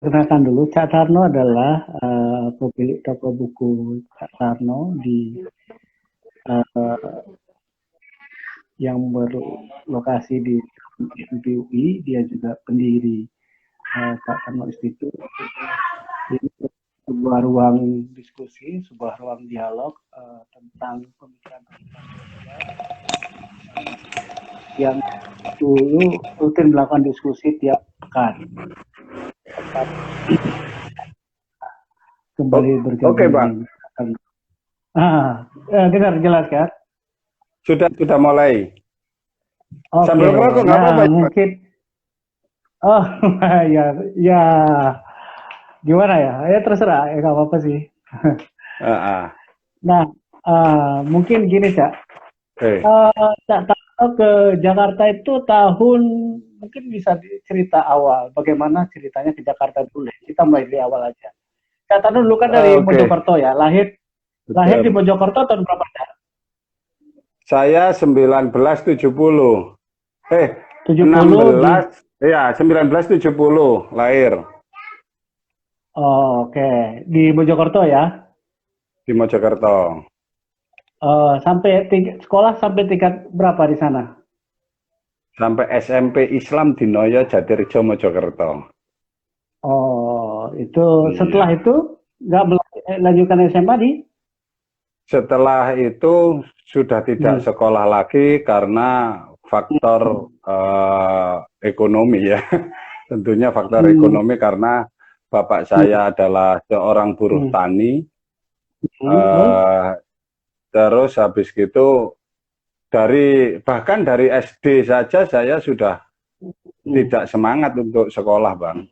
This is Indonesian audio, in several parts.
Kenalkan dulu, Cak Tarno adalah pemilik toko buku Cak Tarno uh, yang berlokasi di UI. Dia juga pendiri Cak Tarno Institute. Ini sebuah ruang diskusi, sebuah ruang dialog tentang pemikiran-pemikiran sosial yang dulu rutin melakukan diskusi tiap pekan. Kembali bergabung. Oke, Pak. Dengar jelas kan? Sudah mulai. Oke. Sambil ngerokok nggak apa-apa. Mungkin. Oh ya. Gimana ya? Ya terserah. Ya nggak apa-apa sih. Nah, mungkin gini Cak. Cak Tarno ke Jakarta itu tahun, mungkin bisa cerita awal. Bagaimana ceritanya ke Jakarta dulu? Kita mulai dari awal aja. Cak Tarno dulu kan dari Mojokerto ya. Lahir di Mojokerto tahun berapa Cak? Saya 1970. 70 Iya, 1970 lahir. Oh, oke. Di Mojokerto ya? Di Mojokerto. Sekolah sampai tingkat berapa di sana? Sampai SMP Islam di Noyo Jatirjo Mojokerto. Oh, itu setelah itu nggak melanjutkan SMA di? Setelah itu sudah tidak sekolah lagi karena faktor ekonomi ya. Tentunya faktor ekonomi karena bapak saya adalah seorang buruh tani. Terus habis gitu bahkan dari SD saja saya sudah tidak semangat untuk sekolah, Bang.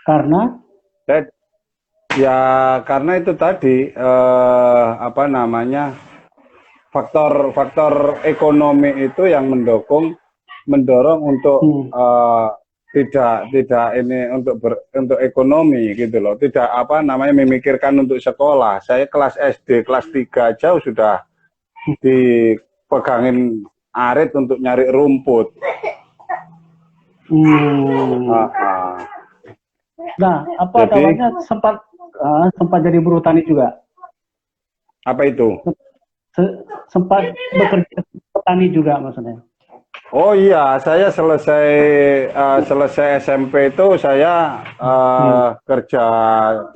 Karena? Ya karena itu tadi faktor ekonomi itu yang mendorong untuk tidak ini untuk ekonomi gitu loh, tidak memikirkan untuk sekolah. Saya kelas SD kelas 3 aja sudah dipegangin arit untuk nyari rumput. Nah, namanya sempat jadi buruh tani juga. Apa itu? Sempat bekerja petani juga maksudnya. Oh iya, saya selesai SMP itu saya kerja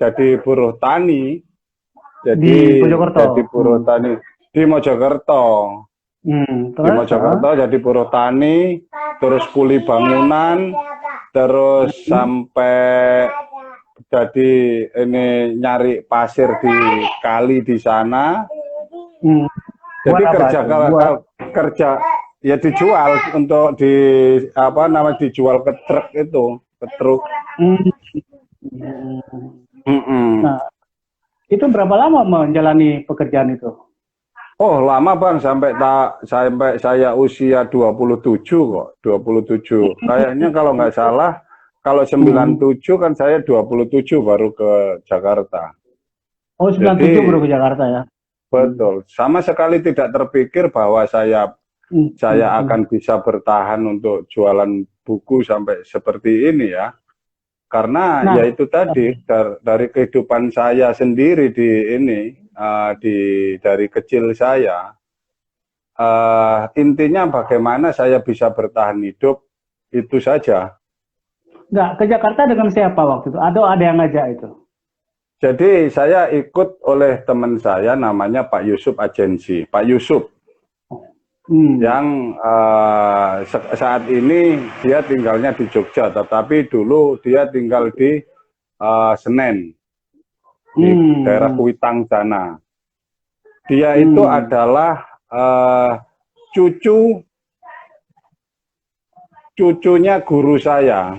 jadi buruh tani. Di Mojokerto. Jadi buruh tani di Mojokerto. Di Mojokerto jadi buruh tani, terus kuli bangunan, terus sampai jadi ini nyari pasir di kali di sana. Jadi kerja ya dijual untuk dijual ke truk itu, ke truk. Nah, itu berapa lama menjalani pekerjaan itu? Oh, lama Bang, sampai saya usia 27 kok, 27. Kayaknya kalau nggak salah, kalau 97 kan saya 27 baru ke Jakarta. Oh, 97 baru ke Jakarta ya? Betul, sama sekali tidak terpikir bahwa saya akan bisa bertahan untuk jualan buku sampai seperti ini ya. Karena ya itu tadi dari kehidupan saya sendiri dari kecil saya, intinya bagaimana saya bisa bertahan hidup itu saja. Nggak, ke Jakarta dengan siapa waktu itu? Ada yang ngajak itu? Jadi saya ikut oleh teman saya namanya Pak Yusuf Agensi, Pak Yusuf. Yang saat ini dia tinggalnya di Jogja, tetapi dulu dia tinggal di Senen, di daerah Kuitang sana. Dia itu adalah cucunya guru saya,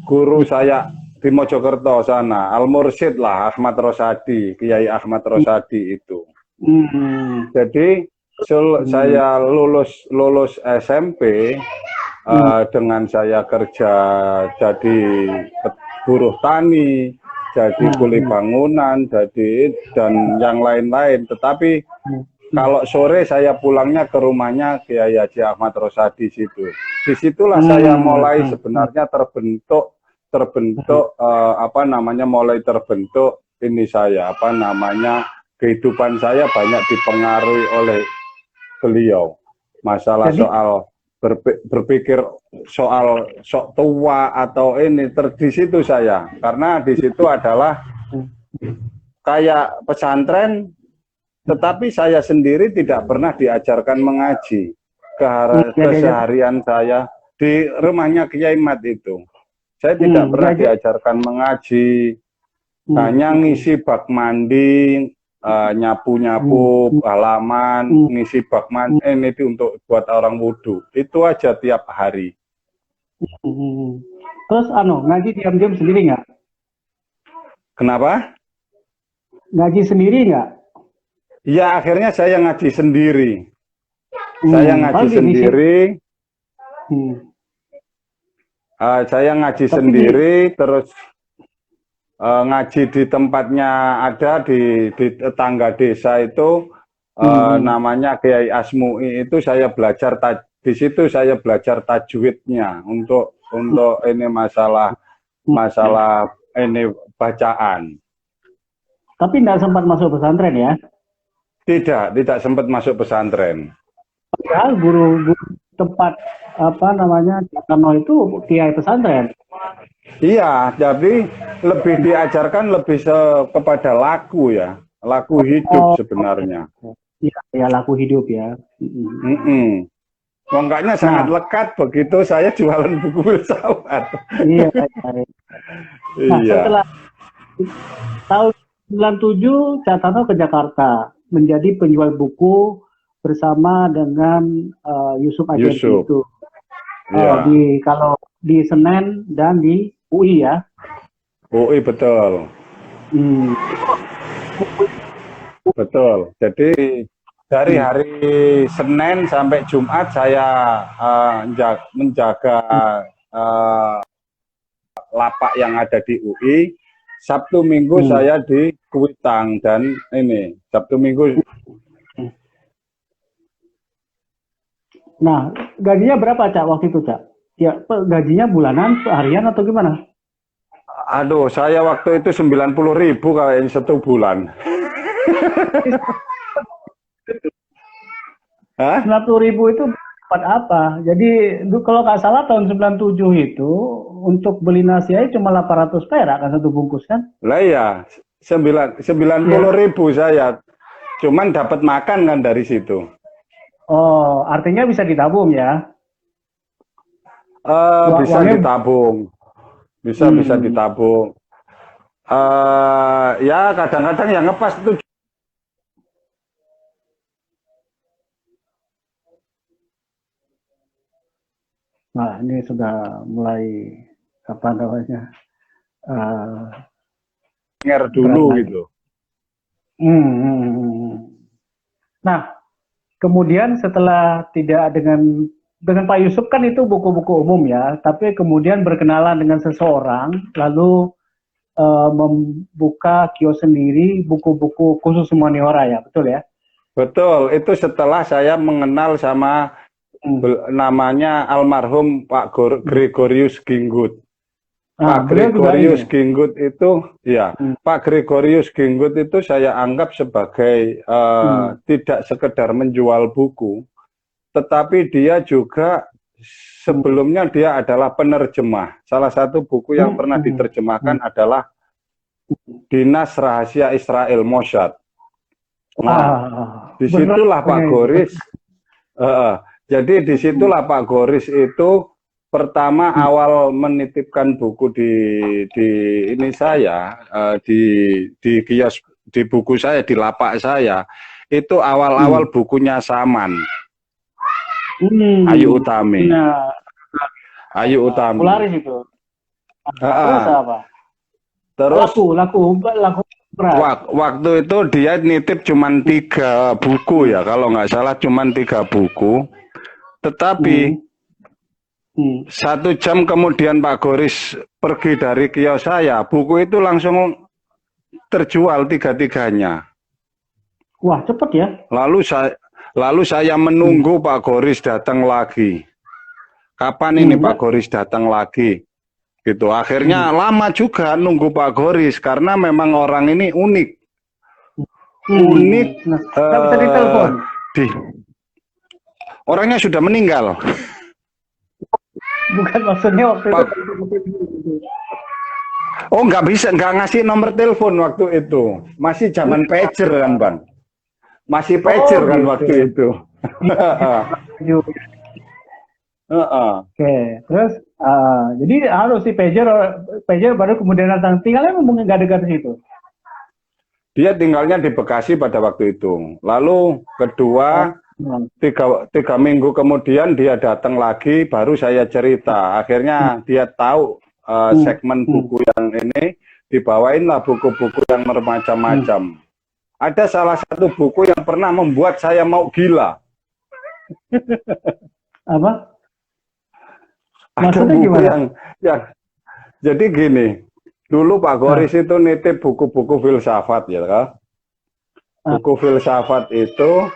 guru saya di Mojokerto sana, Al-Mursyid lah, Ahmad Rosadi, Kiai Ahmad Rosadi itu. Jadi saya lulus SMP dengan saya kerja jadi buruh tani, jadi kuli bangunan, dan yang lain-lain. Tetapi kalau sore saya pulangnya ke rumahnya Kiai Haji Ahmad Rosadi situ. Disitulah saya mulai sebenarnya terbentuk terbentuk mulai terbentuk ini saya kehidupan saya banyak dipengaruhi oleh beliau. Masalah Jadi, soal berpikir soal sok tua atau ini di situ saya, karena di situ adalah kayak pesantren, tetapi saya sendiri tidak pernah diajarkan mengaji. Keseharian saya di rumahnya Kiai Mat itu, saya tidak pernah diajarkan mengaji, hanya ngisi bak mandi, nyapu-nyapu halaman, ngisi bak mandi, itu untuk buat orang wudhu. Itu aja tiap hari. Terus ngaji diam-diam sendiri nggak? Kenapa? Ngaji sendiri nggak? Ya akhirnya saya ngaji sendiri. Saya ngaji sendiri. Saya ngaji sendiri, terus ngaji di tempatnya ada di tetangga desa itu, namanya Kiai Asmui itu. Saya belajar di situ, saya belajar tajwidnya untuk ini masalah ini bacaan. Tapi tidak sempat masuk pesantren ya? Tidak sempat masuk pesantren. Padahal guru tempat Kano itu kiai pesantren. Iya, jadi lebih diajarkan kepada laku hidup sebenarnya. Iya, laku hidup ya. Makanya sangat lekat begitu saya jualan buku filsafat. Iya. Setelah tahun 97 Cak Tano ke Jakarta menjadi penjual buku bersama dengan Yusuf Ajensi itu. Kalau di Senen dan di UI ya. UI betul. Betul. Jadi dari hari Senin sampai Jumat saya menjaga lapak yang ada di UI. Sabtu Minggu saya di Kuitang dan ini Sabtu Minggu. Nah, gajinya berapa Cak waktu itu Cak? Ya, gajinya bulanan, harian atau gimana? Aduh, saya waktu itu 90.000 kayaknya satu bulan. 90.000 itu buat apa? Jadi kalau nggak salah tahun 97 itu untuk beli nasi aja cuma 800 perak kan satu bungkus kan? Lah ya, 90.000 saya. Cuman dapat makan kan dari situ. Oh, artinya bisa ditabung ya? Bisa ditabung. Bisa ditabung. Ya kadang-kadang yang ngepas itu. Nah, ini sudah mulai nger dulu gitu. Nah, kemudian setelah tidak dengan Pak Yusuf kan itu buku-buku umum ya, tapi kemudian berkenalan dengan seseorang, lalu membuka kios sendiri buku-buku khusus humaniora ya, betul ya? Betul, itu setelah saya mengenal sama namanya almarhum Pak Gregorius Ginggut. Pak Gregorius Ginggut itu, ya, Pak Gregorius Ginggut itu saya anggap sebagai tidak sekedar menjual buku, tetapi dia juga sebelumnya dia adalah penerjemah. Salah satu buku yang pernah diterjemahkan adalah Dinas Rahasia Israel Mossad. Nah, disitulah Pak Goris. Jadi disitulah Pak Goris itu pertama awal menitipkan buku di ini saya di kios, di buku saya, di lapak saya itu awal-awal bukunya Saman. Ayu Utami. Ayu Utami. Polaris itu. Terus apa? Terus laku waktu itu dia nitip cuman 3 buku ya, kalau nggak salah cuman 3 buku. Tetapi 1 jam kemudian Pak Goris pergi dari kios saya, buku itu langsung terjual 3-tiganya. Wah, cepet ya. Lalu saya menunggu Pak Goris datang lagi. Kapan ini Pak Goris datang lagi? gitu. Akhirnya lama juga nunggu Pak Goris karena memang orang ini unik. Unik. Nggak bisa ditelepon. Orangnya sudah meninggal. Bukan maksudnya waktu itu. Oh, nggak bisa, nggak ngasih nomor telepon waktu itu. Masih zaman pager kan, Bang? Masih pager kan gitu. waktu itu. Oke, terus jadi harus si pager baru kemudian datang. Tinggalnya memang nggak dekat situ. Dia tinggalnya di Bekasi pada waktu itu. Lalu kedua, tiga minggu kemudian dia datang lagi, baru saya cerita. Akhirnya dia tahu segmen buku yang ini, dibawain lah buku-buku yang bermacam-macam. Ada salah satu buku yang pernah membuat saya mau gila. Apa? Ada buku yang jadi gini, dulu Pak Goris itu nitip buku-buku filsafat ya kan? Buku filsafat itu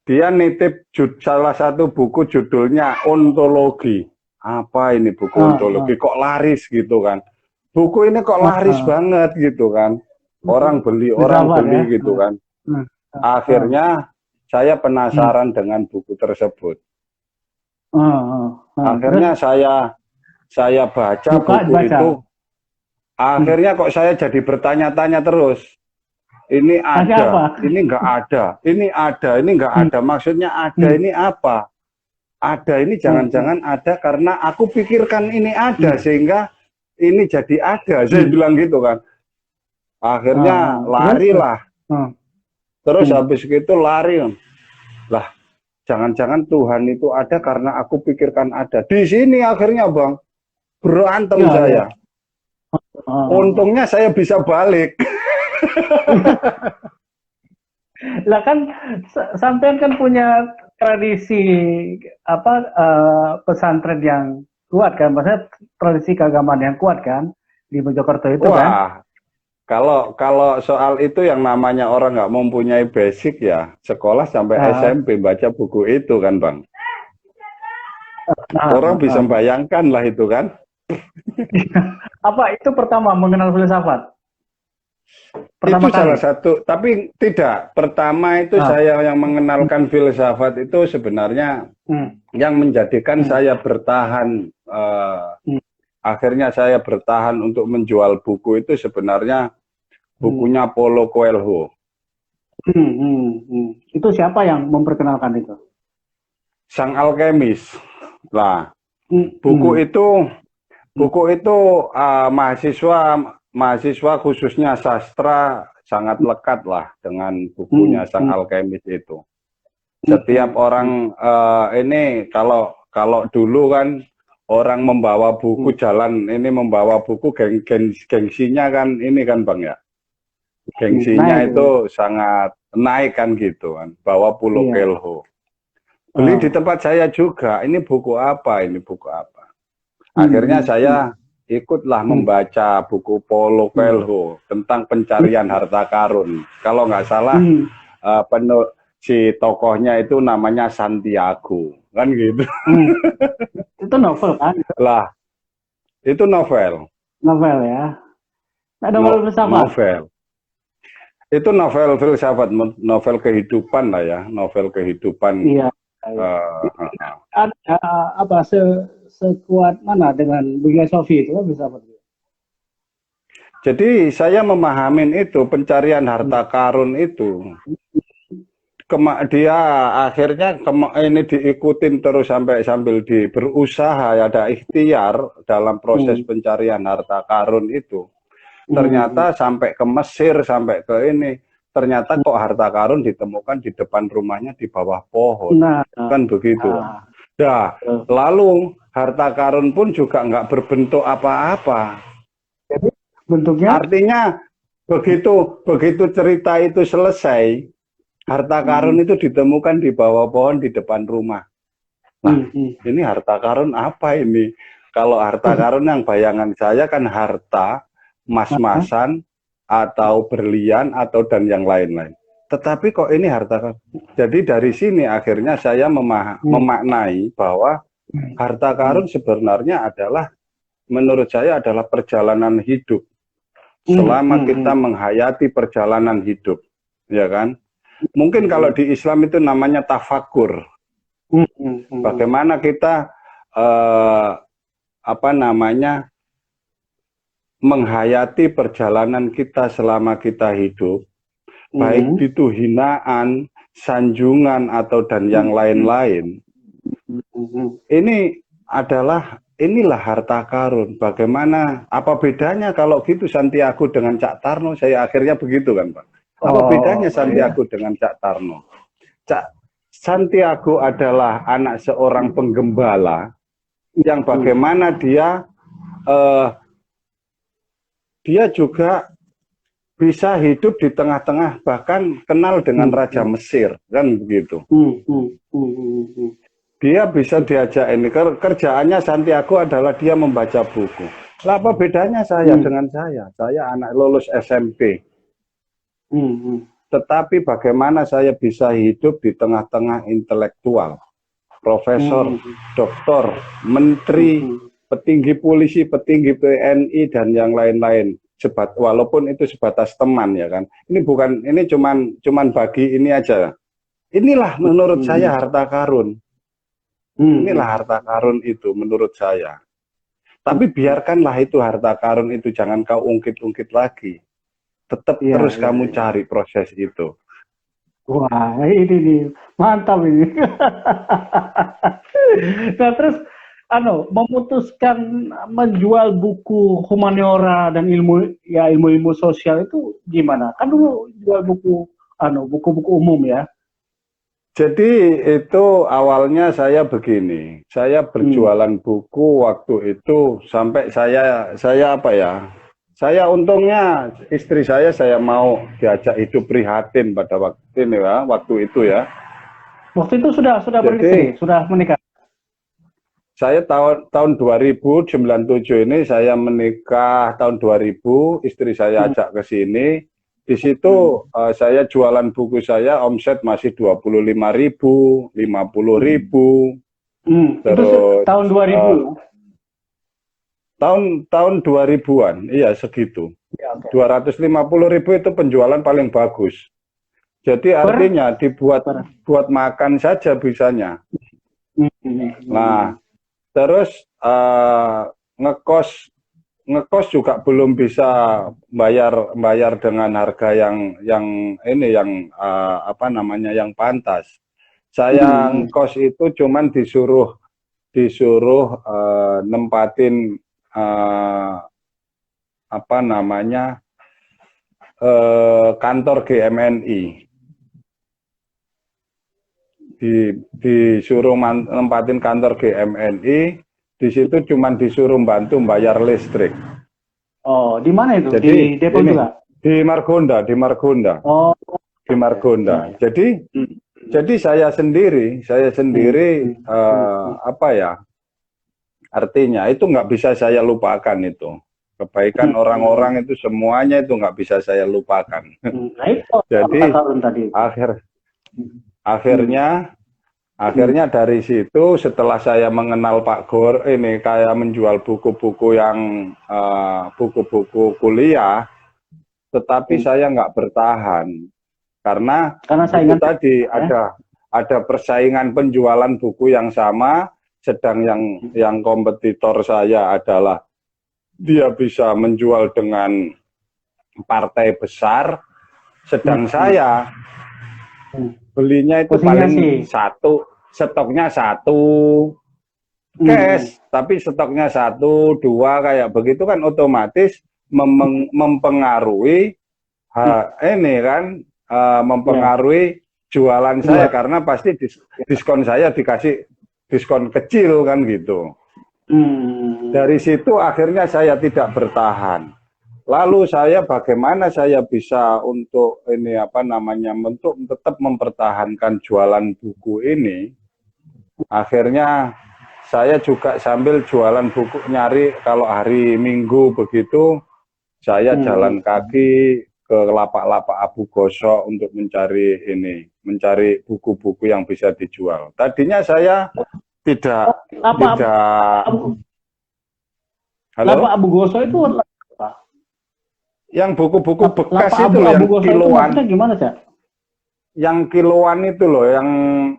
dia nitip salah satu buku judulnya Ontologi. Apa ini buku ontologi? Kok laris gitu kan? Buku ini kok laris banget gitu kan? Orang beli gitu kan? Akhirnya saya penasaran dengan buku tersebut. Akhirnya saya baca buku itu. Akhirnya kok saya jadi bertanya-tanya terus. Ini ada, ini enggak ada, ini ada, ini enggak ada. Maksudnya ada ini apa? Ada ini jangan-jangan ada karena aku pikirkan ini ada sehingga ini jadi ada. Saya bilang gitu kan. Akhirnya larilah. Terus habis itu lari. Lah, jangan-jangan Tuhan itu ada karena aku pikirkan ada. Di sini akhirnya Bang, berantem saya. Untungnya saya bisa balik. Lah kan sampean kan punya tradisi pesantren yang kuat kan, maksudnya tradisi keagamaan yang kuat kan di Mojokerto itu. Kan. Kalau soal itu yang namanya orang nggak mempunyai basic ya, sekolah sampai SMP baca buku itu kan Bang. Orang bisa bayangkan lah itu kan. Apa itu pertama mengenal filsafat? Itu salah satu, tapi tidak. Pertama itu saya yang mengenalkan filsafat itu sebenarnya yang menjadikan saya bertahan. Akhirnya saya bertahan untuk menjual buku itu sebenarnya bukunya Paulo Coelho. Itu siapa yang memperkenalkan itu? Sang Alkemis. Lah, buku itu mahasiswa khususnya sastra sangat lekat lah dengan bukunya Sang Alkemis itu. Setiap orang ini kalau dulu kan orang membawa buku jalan ini membawa buku gengsinya kan ini kan Bang ya. Gengsinya itu sangat naik kan gitu kan. Bawa Paulo Coelho. Beli di tempat saya juga. Ini buku apa? Ini buku apa? Akhirnya saya ikutlah membaca buku Paulo Coelho tentang pencarian harta karun. Kalau nggak salah si tokohnya itu namanya Santiago, kan gitu. Itu novel kan? Lah, itu novel. Novel ya. Ada novel filsafat. Novel. Itu novel filsafat, novel kehidupan lah ya, novel kehidupan. Iya. Ada apa sekuat mana dengan Buya Sofi itu kan filsafat. Jadi saya memahamin itu pencarian harta karun itu. Dia akhirnya ini diikutin terus sambil berusaha ada ikhtiar dalam proses pencarian harta karun itu. Ternyata sampai ke Mesir, sampai ke ini, ternyata kok harta karun ditemukan di depan rumahnya di bawah pohon. Kan begitu. Nah, lalu harta karun pun juga nggak berbentuk apa-apa. Bentuknya? Artinya begitu cerita itu selesai, harta karun itu ditemukan di bawah pohon di depan rumah. Nah, ini harta karun apa ini? Kalau harta karun yang bayangan saya kan harta mas-masan atau berlian atau dan yang lain-lain. Tetapi kok ini harta karun? Jadi dari sini akhirnya saya memaknai bahwa harta karun sebenarnya adalah, menurut saya adalah perjalanan hidup. Selama kita menghayati perjalanan hidup, ya kan? Mungkin kalau di Islam itu namanya tafakur. Bagaimana kita menghayati perjalanan kita selama kita hidup, baik itu hinaan, sanjungan atau dan yang lain-lain. Inilah harta karun. Bagaimana, apa bedanya kalau gitu Santiago dengan Cak Tarno? Saya akhirnya begitu kan, Pak. Apa bedanya Santiago dengan Cak Tarno? Santiago adalah anak seorang penggembala yang bagaimana dia juga bisa hidup di tengah-tengah, bahkan kenal dengan Raja Mesir, kan begitu. Dia bisa diajak ini, kerjaannya Santiago adalah dia membaca buku. Lah apa bedanya saya dengan saya? Saya anak lulus SMP. Tetapi bagaimana saya bisa hidup di tengah-tengah intelektual, profesor, doktor, menteri, petinggi polisi, petinggi TNI dan yang lain-lain. Walaupun itu sebatas teman, ya kan. Ini cuman bagi ini aja. Inilah menurut saya harta karun. Inilah harta karun itu menurut saya. Tapi biarkanlah itu harta karun itu, jangan kau ungkit-ungkit lagi. Tetap terus kamu cari proses itu. Wah, ini nih, mantap ini. Nah, terus memutuskan menjual buku humaniora dan ilmu sosial itu gimana? Kan dulu jual buku-buku umum ya. Jadi itu awalnya saya begini, saya berjualan buku waktu itu sampai saya untungnya istri saya mau diajak hidup prihatin pada waktu itu ya. Waktu itu sudah beristri, sudah menikah. Saya tahun 2097 ini saya menikah tahun 2000, istri saya ajak ke sini. Di situ saya jualan buku saya, omset masih 25.000, 50.000. Terus itu tahun 2000? Tahun 2000-an, iya segitu. Ya, okay. 250.000 itu penjualan paling bagus. Jadi artinya buat makan saja bisanya. Nah, terus ngekos juga belum bisa bayar dengan harga yang pantas. Saya ngekos itu cuman disuruh nempatin kantor GMNI. Disuruh nempatin kantor GMNI. Di situ cuma disuruh bantu bayar listrik. Oh, di mana itu? Jadi, di Depok juga? Di Margonda. Oh, di Margonda. Jadi saya sendiri artinya itu nggak bisa saya lupakan itu. Kebaikan orang-orang itu semuanya itu nggak bisa saya lupakan. Jadi akhirnya dari situ setelah saya mengenal Pak Gor ini kayak menjual buku-buku yang buku-buku kuliah, tetapi saya nggak bertahan karena itu tadi ada persaingan penjualan buku yang sama, sedang yang kompetitor saya adalah dia bisa menjual dengan partai besar, sedang saya belinya itu paling satu, stoknya satu, cash, tapi stoknya 1, 2 kayak begitu kan otomatis mempengaruhi mempengaruhi jualan saya karena pasti diskon saya dikasih diskon kecil kan gitu. Dari situ akhirnya saya tidak bertahan. Lalu saya bagaimana saya bisa untuk untuk tetap mempertahankan jualan buku ini. Akhirnya saya juga sambil jualan buku, nyari kalau hari Minggu begitu saya jalan kaki ke lapak-lapak Abu Gosok untuk mencari buku-buku yang bisa dijual. Tadinya saya tidak Apa tidak. Halo? Lapak Abu Goso itu apa? Yang buku-buku bekas Lapak itu loh, yang Abu Goso itu kiloan. maksudnya gimana, Cak? Yang kiloan itu loh, yang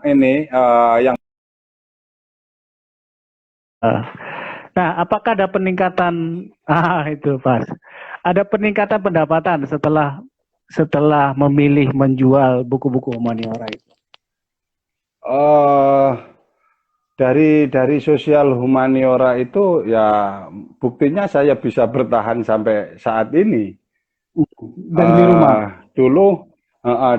ini, yang Nah, apakah ada peningkatan itu pas? Ada peningkatan pendapatan setelah memilih menjual buku-buku humaniora itu? dari sosial humaniora itu ya buktinya saya bisa bertahan sampai saat ini. Dan di rumah?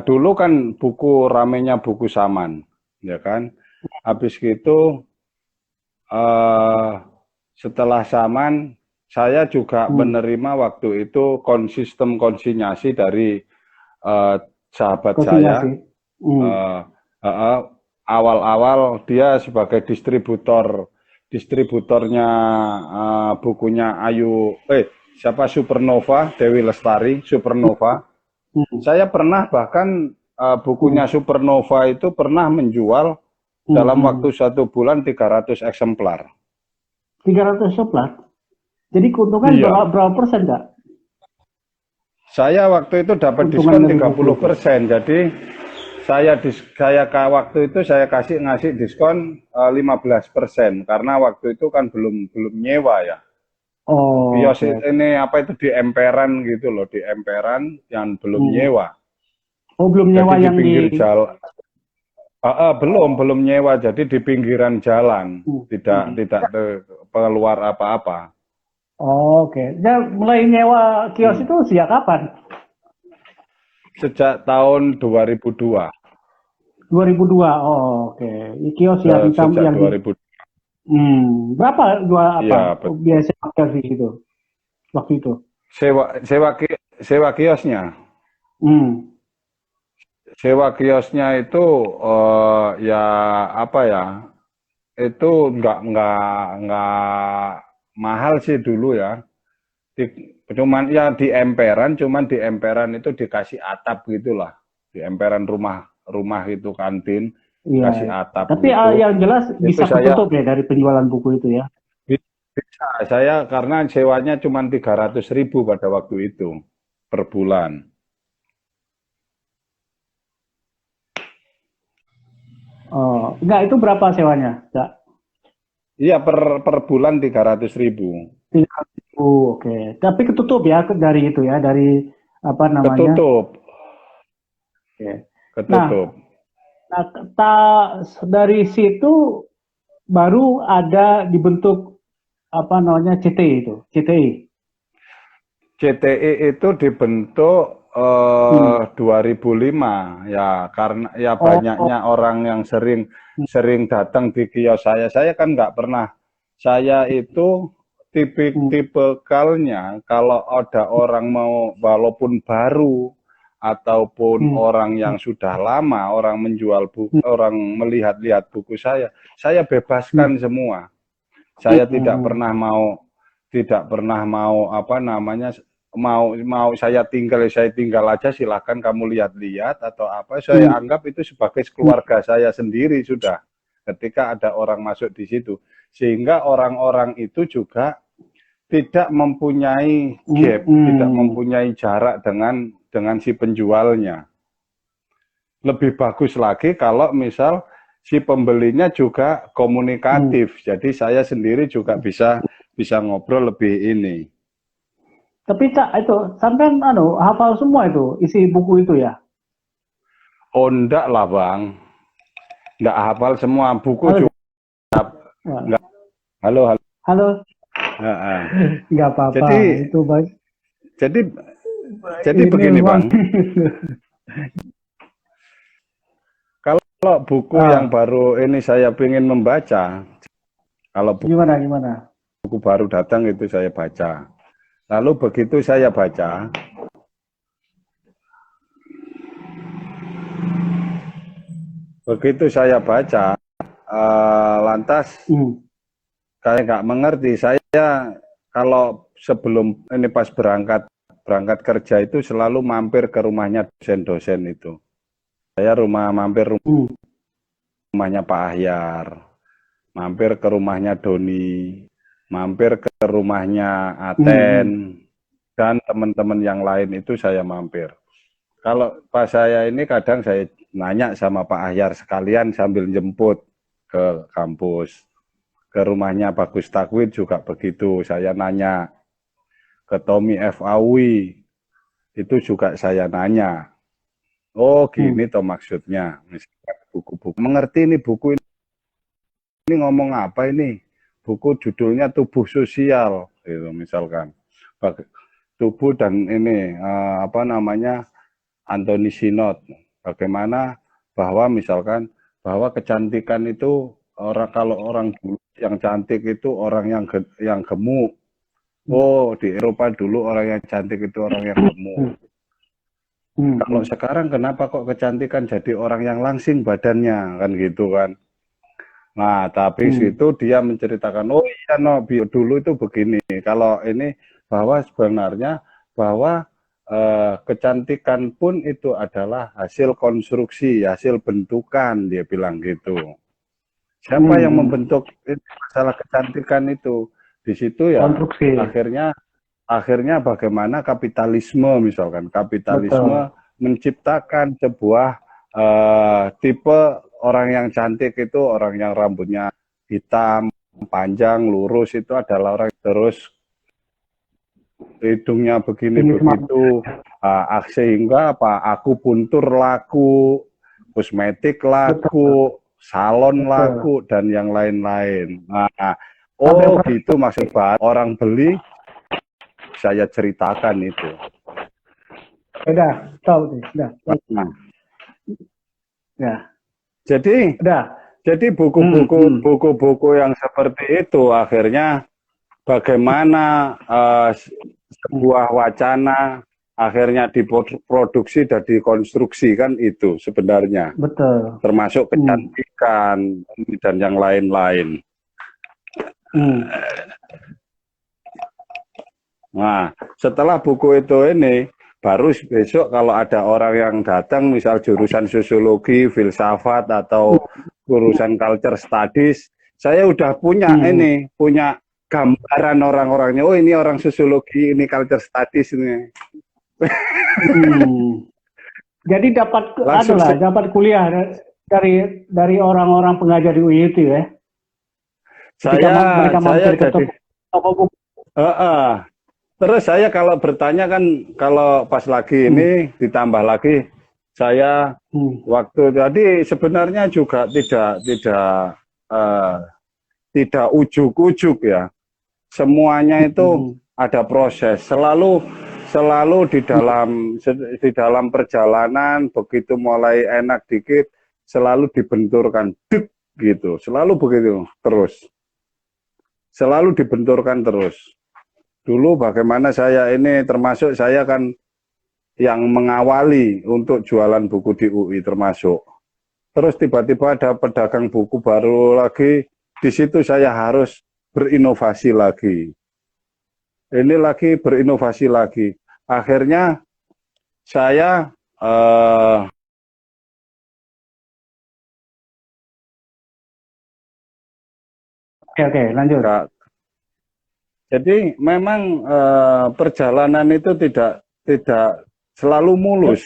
Dulu kan buku ramenya buku Saman, ya kan. Habis gitu setelah Saman saya juga menerima waktu itu sistem konsinyasi dari sahabat saya. Awal-awal dia sebagai distributornya bukunya Supernova, Dewi Lestari, Supernova. Saya pernah bahkan bukunya Supernova itu pernah menjual dalam waktu 1 bulan 300 eksemplar. 300 eksemplar? Jadi keuntungan berapa persen, Kak? Saya waktu itu dapat diskon 30%. Jadi saya waktu itu saya ngasih diskon 15% karena waktu itu kan belum nyewa ya. Kios ini apa itu di emperan gitu loh, di emperan yang belum nyewa. Oh, belum nyewa. Jadi yang di pinggir jalan. Belum nyewa, jadi di pinggiran jalan, tidak keluar apa-apa. Oke. Dan mulai nyewa kios itu sejak kapan? Sejak tahun 2002. 2002. Oh, oke. Kios yang sejak 2002. Berapa jual apa? Ya, biasa kios itu waktu itu? Sewa kiosnya. Sewa kiosnya itu ya apa ya? Itu nggak mahal sih dulu ya. Cuman ya di emperan itu dikasih atap gitulah. Di emperan rumah itu kantin, kasih atap. Tapi gitu. yang jelas bisa ketutup ya dari penjualan buku itu ya? Bisa, saya karena sewanya cuma 300.000 pada waktu itu per bulan. Oh, enggak, itu berapa sewanya, Kak? Iya, per bulan 300.000. 300.000, oke. Tapi ketutup ya dari itu ya, dari apa namanya? Ketutup. Oke. Ketutup. Nah, dari situ baru ada dibentuk apa namanya CTI itu, CTI. CTI itu dibentuk 2005 ya, karena ya banyaknya orang yang sering datang di kios saya. Saya kan nggak pernah. Saya itu tipikalnya kalau ada orang mau walaupun baru ataupun orang yang sudah lama, orang menjual buku, orang melihat-lihat buku saya bebaskan semua. Saya tidak pernah mau apa namanya, mau saya tinggal aja, silahkan kamu lihat-lihat atau apa. Saya anggap itu sebagai keluarga saya sendiri sudah ketika ada orang masuk di situ, sehingga orang-orang itu juga tidak mempunyai gap, tidak mempunyai jarak dengan si penjualnya. Lebih bagus lagi kalau misal si pembelinya juga komunikatif. Jadi saya sendiri juga bisa ngobrol lebih ini. Tapi Kak, itu sampai hafal semua itu isi buku itu ya? Oh, enggak lah Bang. Enggak hafal semua buku juga. Enggak. Halo. Enggak apa-apa. Itu baik. Jadi begini Bang. Kalau buku yang baru ini saya ingin membaca, kalau gimana? Buku baru datang itu saya baca. Lalu begitu saya baca, lantas saya nggak mengerti. Saya kalau sebelum ini pas berangkat kerja itu selalu mampir ke rumahnya dosen-dosen itu. Saya mampir rumahnya Pak Ahyar. mampir ke rumahnya Doni, mampir ke rumahnya Aten, dan teman-teman yang lain itu saya mampir. Kalau pas saya ini kadang saya nanya sama Pak Ahyar sekalian sambil jemput ke kampus. Ke rumahnya Bagus Takwid juga begitu, saya nanya. Ke Tommy F. Awi, itu juga saya nanya. Oh gini toh maksudnya. Misalkan buku-buku. Mengerti ini buku ini ngomong apa ini? Buku judulnya Tubuh Sosial, gitu misalkan. Tubuh dan ini, apa namanya, Anthony Sinot. Bagaimana bahwa misalkan, bahwa kecantikan itu, kalau orang dulu yang cantik itu orang yang gemuk. Oh, di Eropa dulu orang yang cantik itu orang yang gemuk. Kalau sekarang kenapa kok kecantikan jadi orang yang langsing badannya, kan gitu kan. Nah, tapi situ dia menceritakan, oh iya no, dulu itu begini. Kalau ini bahwa sebenarnya bahwa kecantikan pun itu adalah hasil konstruksi, hasil bentukan, dia bilang gitu. Siapa yang membentuk masalah kecantikan itu? Di situ ya konstruksi. Akhirnya bagaimana kapitalisme misalkan, kapitalisme menciptakan sebuah tipe orang yang cantik itu orang yang rambutnya hitam, panjang, lurus, itu adalah orang terus hidungnya begini begitu, sehingga apa? Akupuntur laku, kosmetik laku, salon laku, dan yang lain-lain. Nah, oh gitu maksud Pak, orang beli. Saya ceritakan itu. Udah, tahu sudah. Ya. Jadi buku-buku yang seperti itu akhirnya bagaimana sebuah wacana akhirnya diproduksi dan dikonstruksi kan itu sebenarnya. Betul. Termasuk kecantikan dan yang lain-lain. Nah, setelah buku itu ini, baru besok kalau ada orang yang datang, misal jurusan sosiologi, filsafat, atau urusan culture studies, saya udah punya ini, punya gambaran orang-orangnya. Oh ini orang sosiologi, ini culture studies ini. Jadi dapat kuliah dari orang-orang pengajar di UI itu ya? Saya jadi. Terus saya kalau bertanya kan, kalau pas lagi ini ditambah lagi saya waktu tadi sebenarnya juga tidak ujuk-ujuk ya. Semuanya itu ada proses. Selalu di dalam perjalanan begitu mulai enak dikit selalu dibenturkan gitu. Selalu begitu terus. Selalu dibenturkan terus. Dulu bagaimana saya ini, termasuk saya kan yang mengawali untuk jualan buku di UI termasuk. Terus tiba-tiba ada pedagang buku baru lagi, di situ saya harus berinovasi lagi. Ini lagi berinovasi lagi. Akhirnya saya Oke, lanjut. Jadi memang perjalanan itu tidak selalu mulus.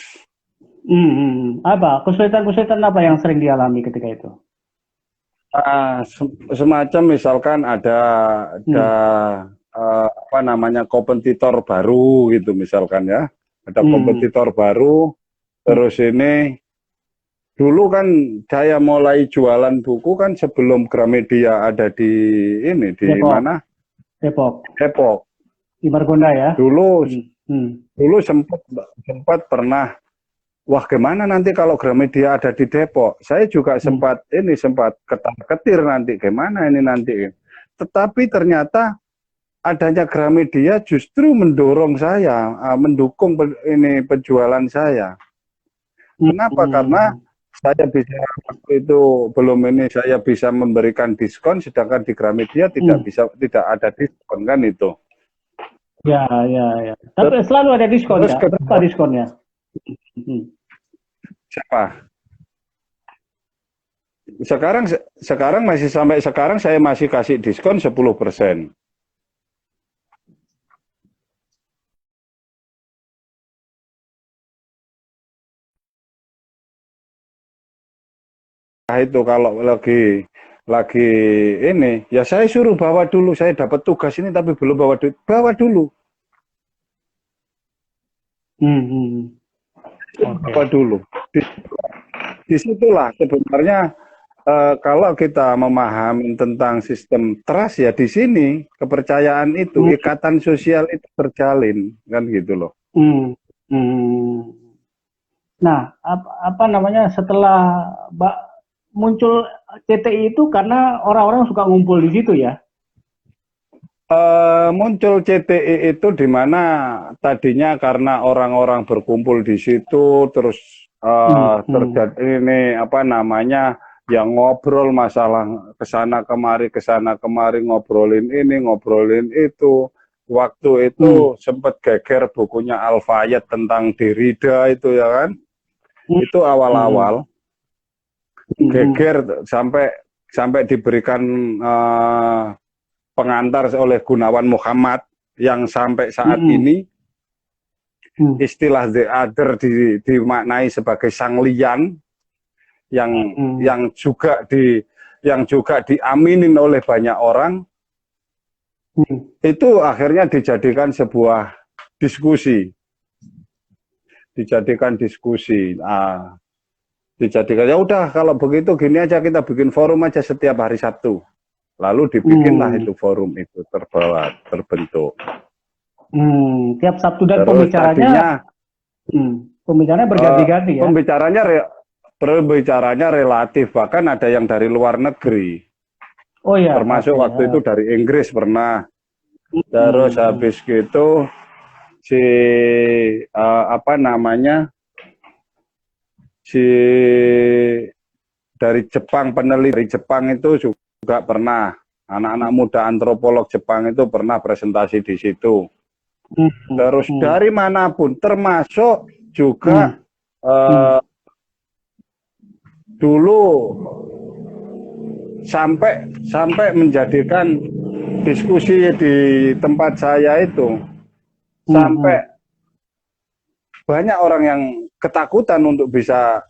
Apa kesulitan apa yang sering dialami ketika itu? Semacam misalkan ada apa namanya kompetitor baru gitu misalkan ya, ada kompetitor baru. Terus ini dulu kan saya mulai jualan buku kan sebelum Gramedia ada di ini di mana? Depok. Di Margonda ya. Dulu sempat pernah, wah gimana nanti kalau Gramedia ada di Depok? Saya juga sempat ketar-ketir nanti gimana ini nanti. Tetapi ternyata adanya Gramedia justru mendorong saya, mendukung ini penjualan saya. Kenapa? Karena saya bisa waktu itu belum ini saya bisa memberikan diskon, sedangkan di Gramedia tidak ada diskon kan itu. Ya. Tapi selalu ada diskon ya. Berapa diskonnya? Siapa? sekarang masih sampai sekarang saya masih kasih diskon 10%. Nah, itu kalau lagi ini ya saya suruh bawa dulu, saya dapat tugas ini tapi belum bawa dulu. Bawa dulu. Disitulah sebenarnya kalau kita memahami tentang sistem trust ya di sini kepercayaan itu, ikatan sosial itu terjalin kan gitu loh. Nah, apa namanya setelah muncul CTI itu karena orang-orang suka ngumpul di situ ya? Muncul CTI itu di mana tadinya karena orang-orang berkumpul di situ terus terjadi ini apa namanya yang ngobrol masalah kesana kemari ngobrolin ini ngobrolin itu. Waktu itu sempat geger bukunya Al-Fayed tentang Derrida itu ya kan. Itu awal-awal geger sampai diberikan pengantar oleh Gunawan Muhammad yang sampai saat ini istilah the other dimaknai sebagai sang lian yang juga diaminin oleh banyak orang. Itu akhirnya dijadikan sebuah diskusi. Dijadikan ya udah kalau begitu gini aja kita bikin forum aja setiap hari Sabtu. Lalu dibikinlah itu forum itu terbentuk. Tiap Sabtu dan pembicaranya berganti-ganti ya. Pembicaranya relatif, bahkan ada yang dari luar negeri. Oh ya. Termasuk waktu itu dari Inggris pernah. Terus habis gitu si dari Jepang, peneliti dari Jepang itu juga pernah, anak-anak muda antropolog Jepang itu pernah presentasi di situ. Terus dari manapun, termasuk juga dulu sampai menjadikan diskusi di tempat saya itu sampai banyak orang yang ketakutan untuk bisa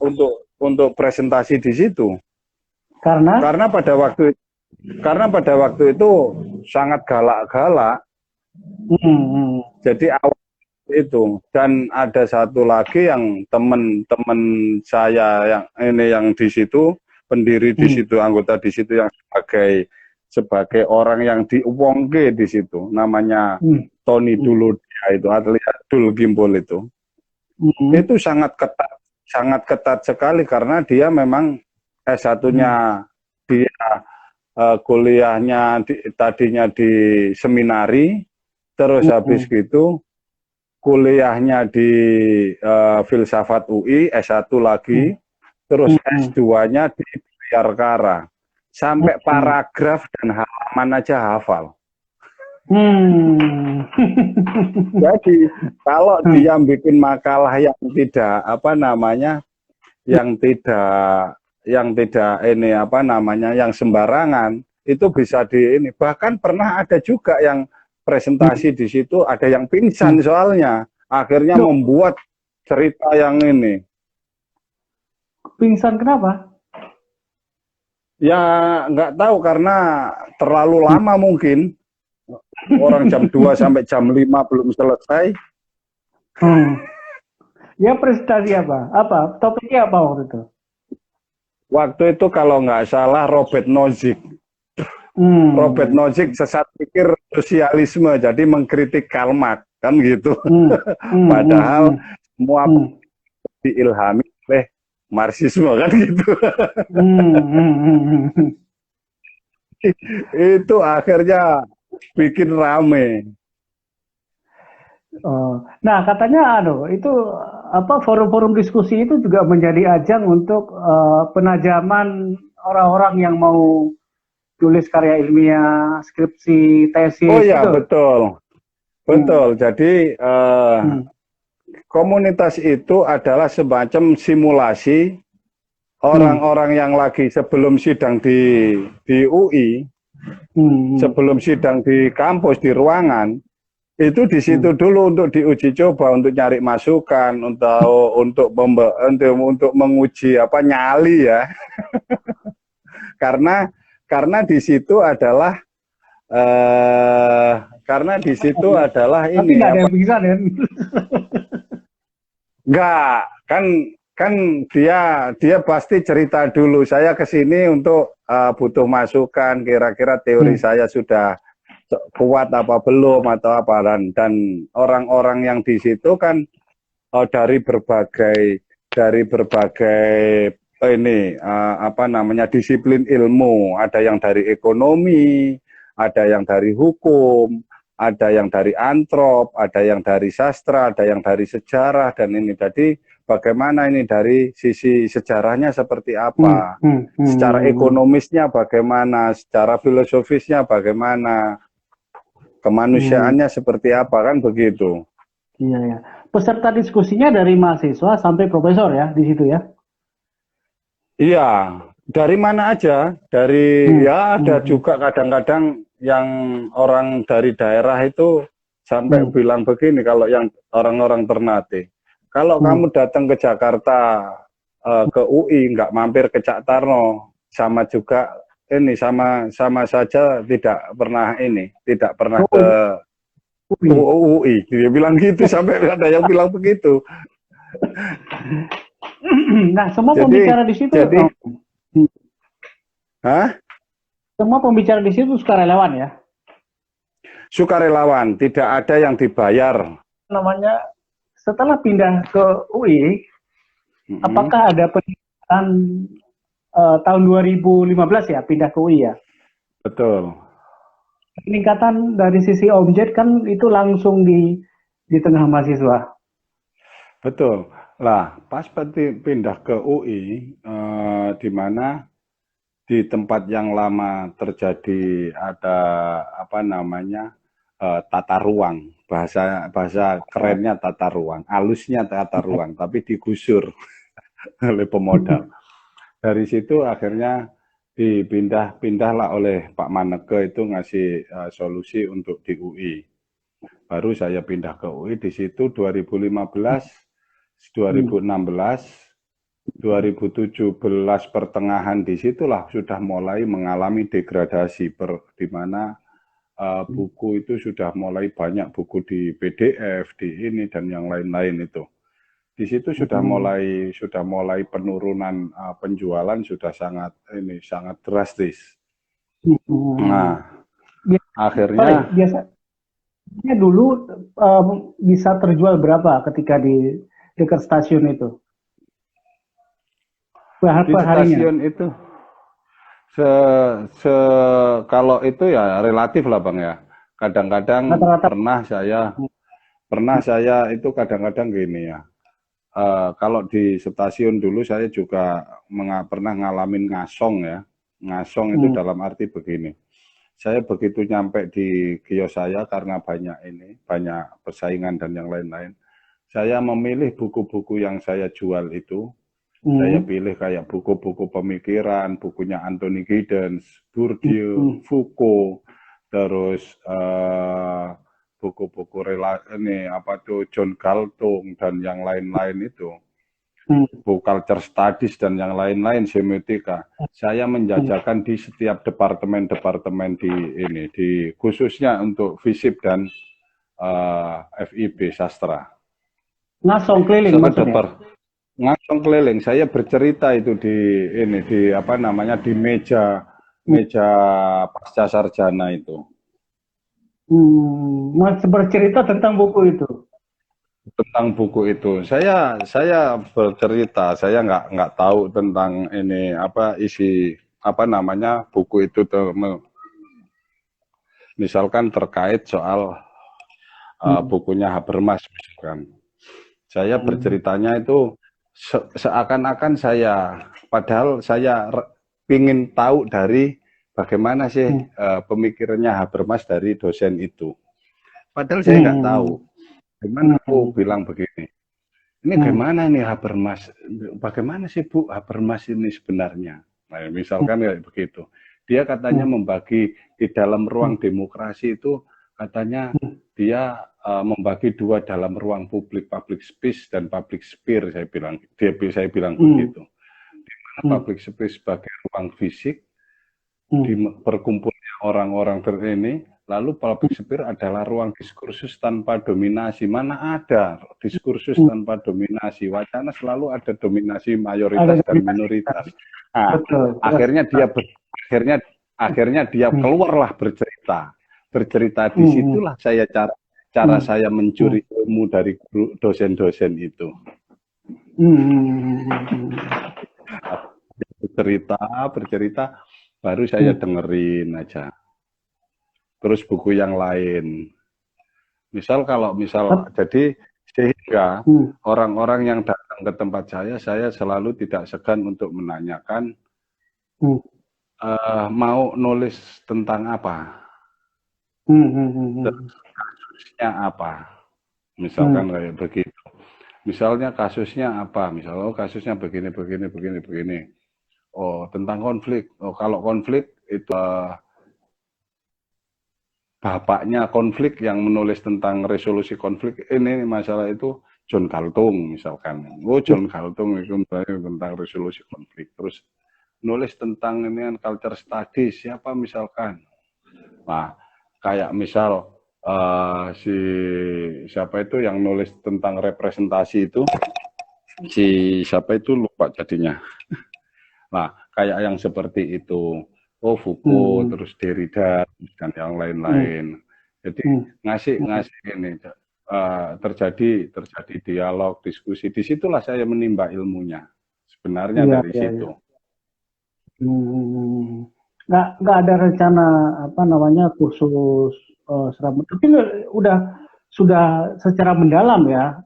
untuk presentasi di situ. Karena pada waktu itu sangat galak-galak. Jadi awal itu, dan ada satu lagi yang teman-teman saya yang di situ, pendiri di situ, anggota di situ yang sebagai orang yang diuwongke di situ, namanya Tony dulu itu atlet Dul Gimbol itu. Itu sangat ketat sekali karena dia memang S1-nya dia kuliahnya tadinya di seminari, terus habis gitu kuliahnya di filsafat UI, S1 lagi, terus S2-nya di Bayangkara. Sampai paragraf dan halaman aja hafal. Jadi kalau dia bikin makalah yang tidak yang sembarangan, itu bisa bahkan pernah ada juga yang presentasi di situ ada yang pingsan soalnya, akhirnya membuat cerita yang ini. Pingsan kenapa? Ya nggak tahu karena terlalu lama mungkin. Orang jam 2 sampai jam 5 belum selesai. Ya presentasi apa? Topiknya apa waktu itu? Waktu itu kalau nggak salah Robert Nozick. Robert Nozick sesat pikir sosialisme, jadi mengkritik Karl Marx, kan gitu. Padahal semua diilhami oleh Marxisme, kan gitu. Itu akhirnya bikin rame. Nah, katanya itu forum-forum diskusi itu juga menjadi ajang untuk penajaman orang-orang yang mau tulis karya ilmiah, skripsi, tesis. Oh ya, betul. Jadi komunitas itu adalah semacam simulasi orang-orang yang lagi sebelum sidang di UI, sebelum sidang di kampus, di ruangan, itu di situ dulu untuk diuji coba, untuk nyari masukan, untuk menguji apa nyali ya. karena di situ adalah Tapi ini nggak ada apa? yang bisa, Den. Enggak, kan dia pasti cerita dulu. Saya ke sini untuk butuh masukan, kira-kira teori saya sudah kuat apa belum atau apa, dan orang-orang yang di situ kan dari berbagai ini apa namanya disiplin ilmu, ada yang dari ekonomi, ada yang dari hukum, ada yang dari antrop, ada yang dari sastra, ada yang dari sejarah, dan ini jadi bagaimana ini dari sisi sejarahnya seperti apa, secara ekonomisnya bagaimana, secara filosofisnya bagaimana, kemanusiaannya seperti apa, kan begitu. Iya ya. Peserta diskusinya dari mahasiswa sampai profesor ya di situ ya. Iya, dari mana aja, dari ya ada juga kadang-kadang yang orang dari daerah itu sampai bilang begini, kalau yang orang-orang Ternate, kalau kamu datang ke Jakarta ke UI nggak mampir ke Cak Tarno, sama juga ini sama saja tidak pernah ke UI. Dia bilang gitu, sampai ada yang bilang begitu. Nah, semua pembicara di situ semua pembicara di situ sukarelawan ya? Sukarelawan, tidak ada yang dibayar. Namanya setelah pindah ke UI, apakah ada peningkatan tahun 2015 ya pindah ke UI ya? Betul. Peningkatan dari sisi objek kan itu langsung di tengah mahasiswa. Betul. Lah, pas pindah ke UI, di mana di tempat yang lama terjadi ada apa namanya tata ruang, bahasa kerennya tata ruang, halusnya tata ruang, tapi digusur oleh pemodal. Dari situ akhirnya dipindah-pindahlah oleh Pak Manege itu ngasih solusi untuk di UI. Baru saya pindah ke UI, di situ 2015, 2016, 2017 pertengahan, disitulah sudah mulai mengalami degradasi, di mana buku itu sudah mulai banyak buku di PDF, di ini dan yang lain-lain itu. Di situ sudah mulai penurunan penjualan sudah sangat drastis. Nah, akhirnya biasanya dulu bisa terjual berapa ketika di dekat stasiun itu? Di stasiun itu kalau itu ya relatif lah Bang ya. Kadang-kadang pernah saya itu kadang-kadang gini ya. Kalau di stasiun dulu saya juga pernah ngalamin ngasong ya. Ngasong itu dalam arti begini. Saya begitu nyampe di kios saya karena banyak persaingan dan yang lain-lain. Saya memilih buku-buku yang saya jual itu. Saya pilih kayak buku-buku pemikiran, bukunya Anthony Giddens, Bourdieu, Foucault, terus buku-buku John Galtung dan yang lain-lain itu, buku culture studies dan yang lain-lain, semiotika. Saya menjajakan di setiap departemen-departemen di khususnya untuk FISIP dan FIB sastra. Ngasong keliling maksudnya. Ngasong keliling, saya bercerita itu di meja pasca sarjana itu. Mas bercerita tentang buku itu. Tentang buku itu, saya bercerita, saya nggak tahu tentang ini isi buku itu, misalkan terkait soal bukunya Habermas misalkan. Saya berceritanya itu seakan-akan padahal saya ingin tahu dari bagaimana sih pemikirannya Habermas dari dosen itu. Padahal saya nggak tahu. Gimana aku bilang begini, ini gimana nih Habermas? Bagaimana sih Bu Habermas ini sebenarnya? Nah, misalkan kayak begitu. Dia katanya membagi di dalam ruang demokrasi itu katanya dia membagi dua dalam ruang public space dan public sphere, saya bilang. Saya bilang begitu. Di mana public space sebagai ruang fisik di berkumpulnya orang-orang ini. Lalu public sphere adalah ruang diskursus tanpa dominasi. Mana ada diskursus tanpa dominasi? Wacana selalu ada dominasi mayoritas dan minoritas. Nah, akhirnya dia keluarlah bercerita. Disitulah cara saya mencuri ilmu dari dosen-dosen itu. Bercerita, baru saya dengerin aja. Terus buku yang lain. Jadi sehingga orang-orang yang datang ke tempat saya selalu tidak segan untuk menanyakan mau nulis tentang apa, kasusnya apa, misalkan kayak begitu. Misalnya kasusnya apa, misalnya kasusnya begini. Oh, tentang konflik. Oh, kalau konflik itu bapaknya konflik yang menulis tentang resolusi konflik ini masalah itu John Galtung misalkan. Oh, John Galtung itu tentang resolusi konflik. Terus nulis tentang ini kan culture studies siapa misalkan. Nah, kayak misal siapa itu yang nulis tentang representasi itu, siapa itu lupa jadinya. Nah, kayak yang seperti itu. Oh, Foucault, terus Derrida, dan yang lain-lain. Jadi ngasih ini terjadi dialog, diskusi. Disitulah saya menimba ilmunya. Sebenarnya dari situ. Nggak ada rencana kursus serabut. Tapi sudah secara mendalam ya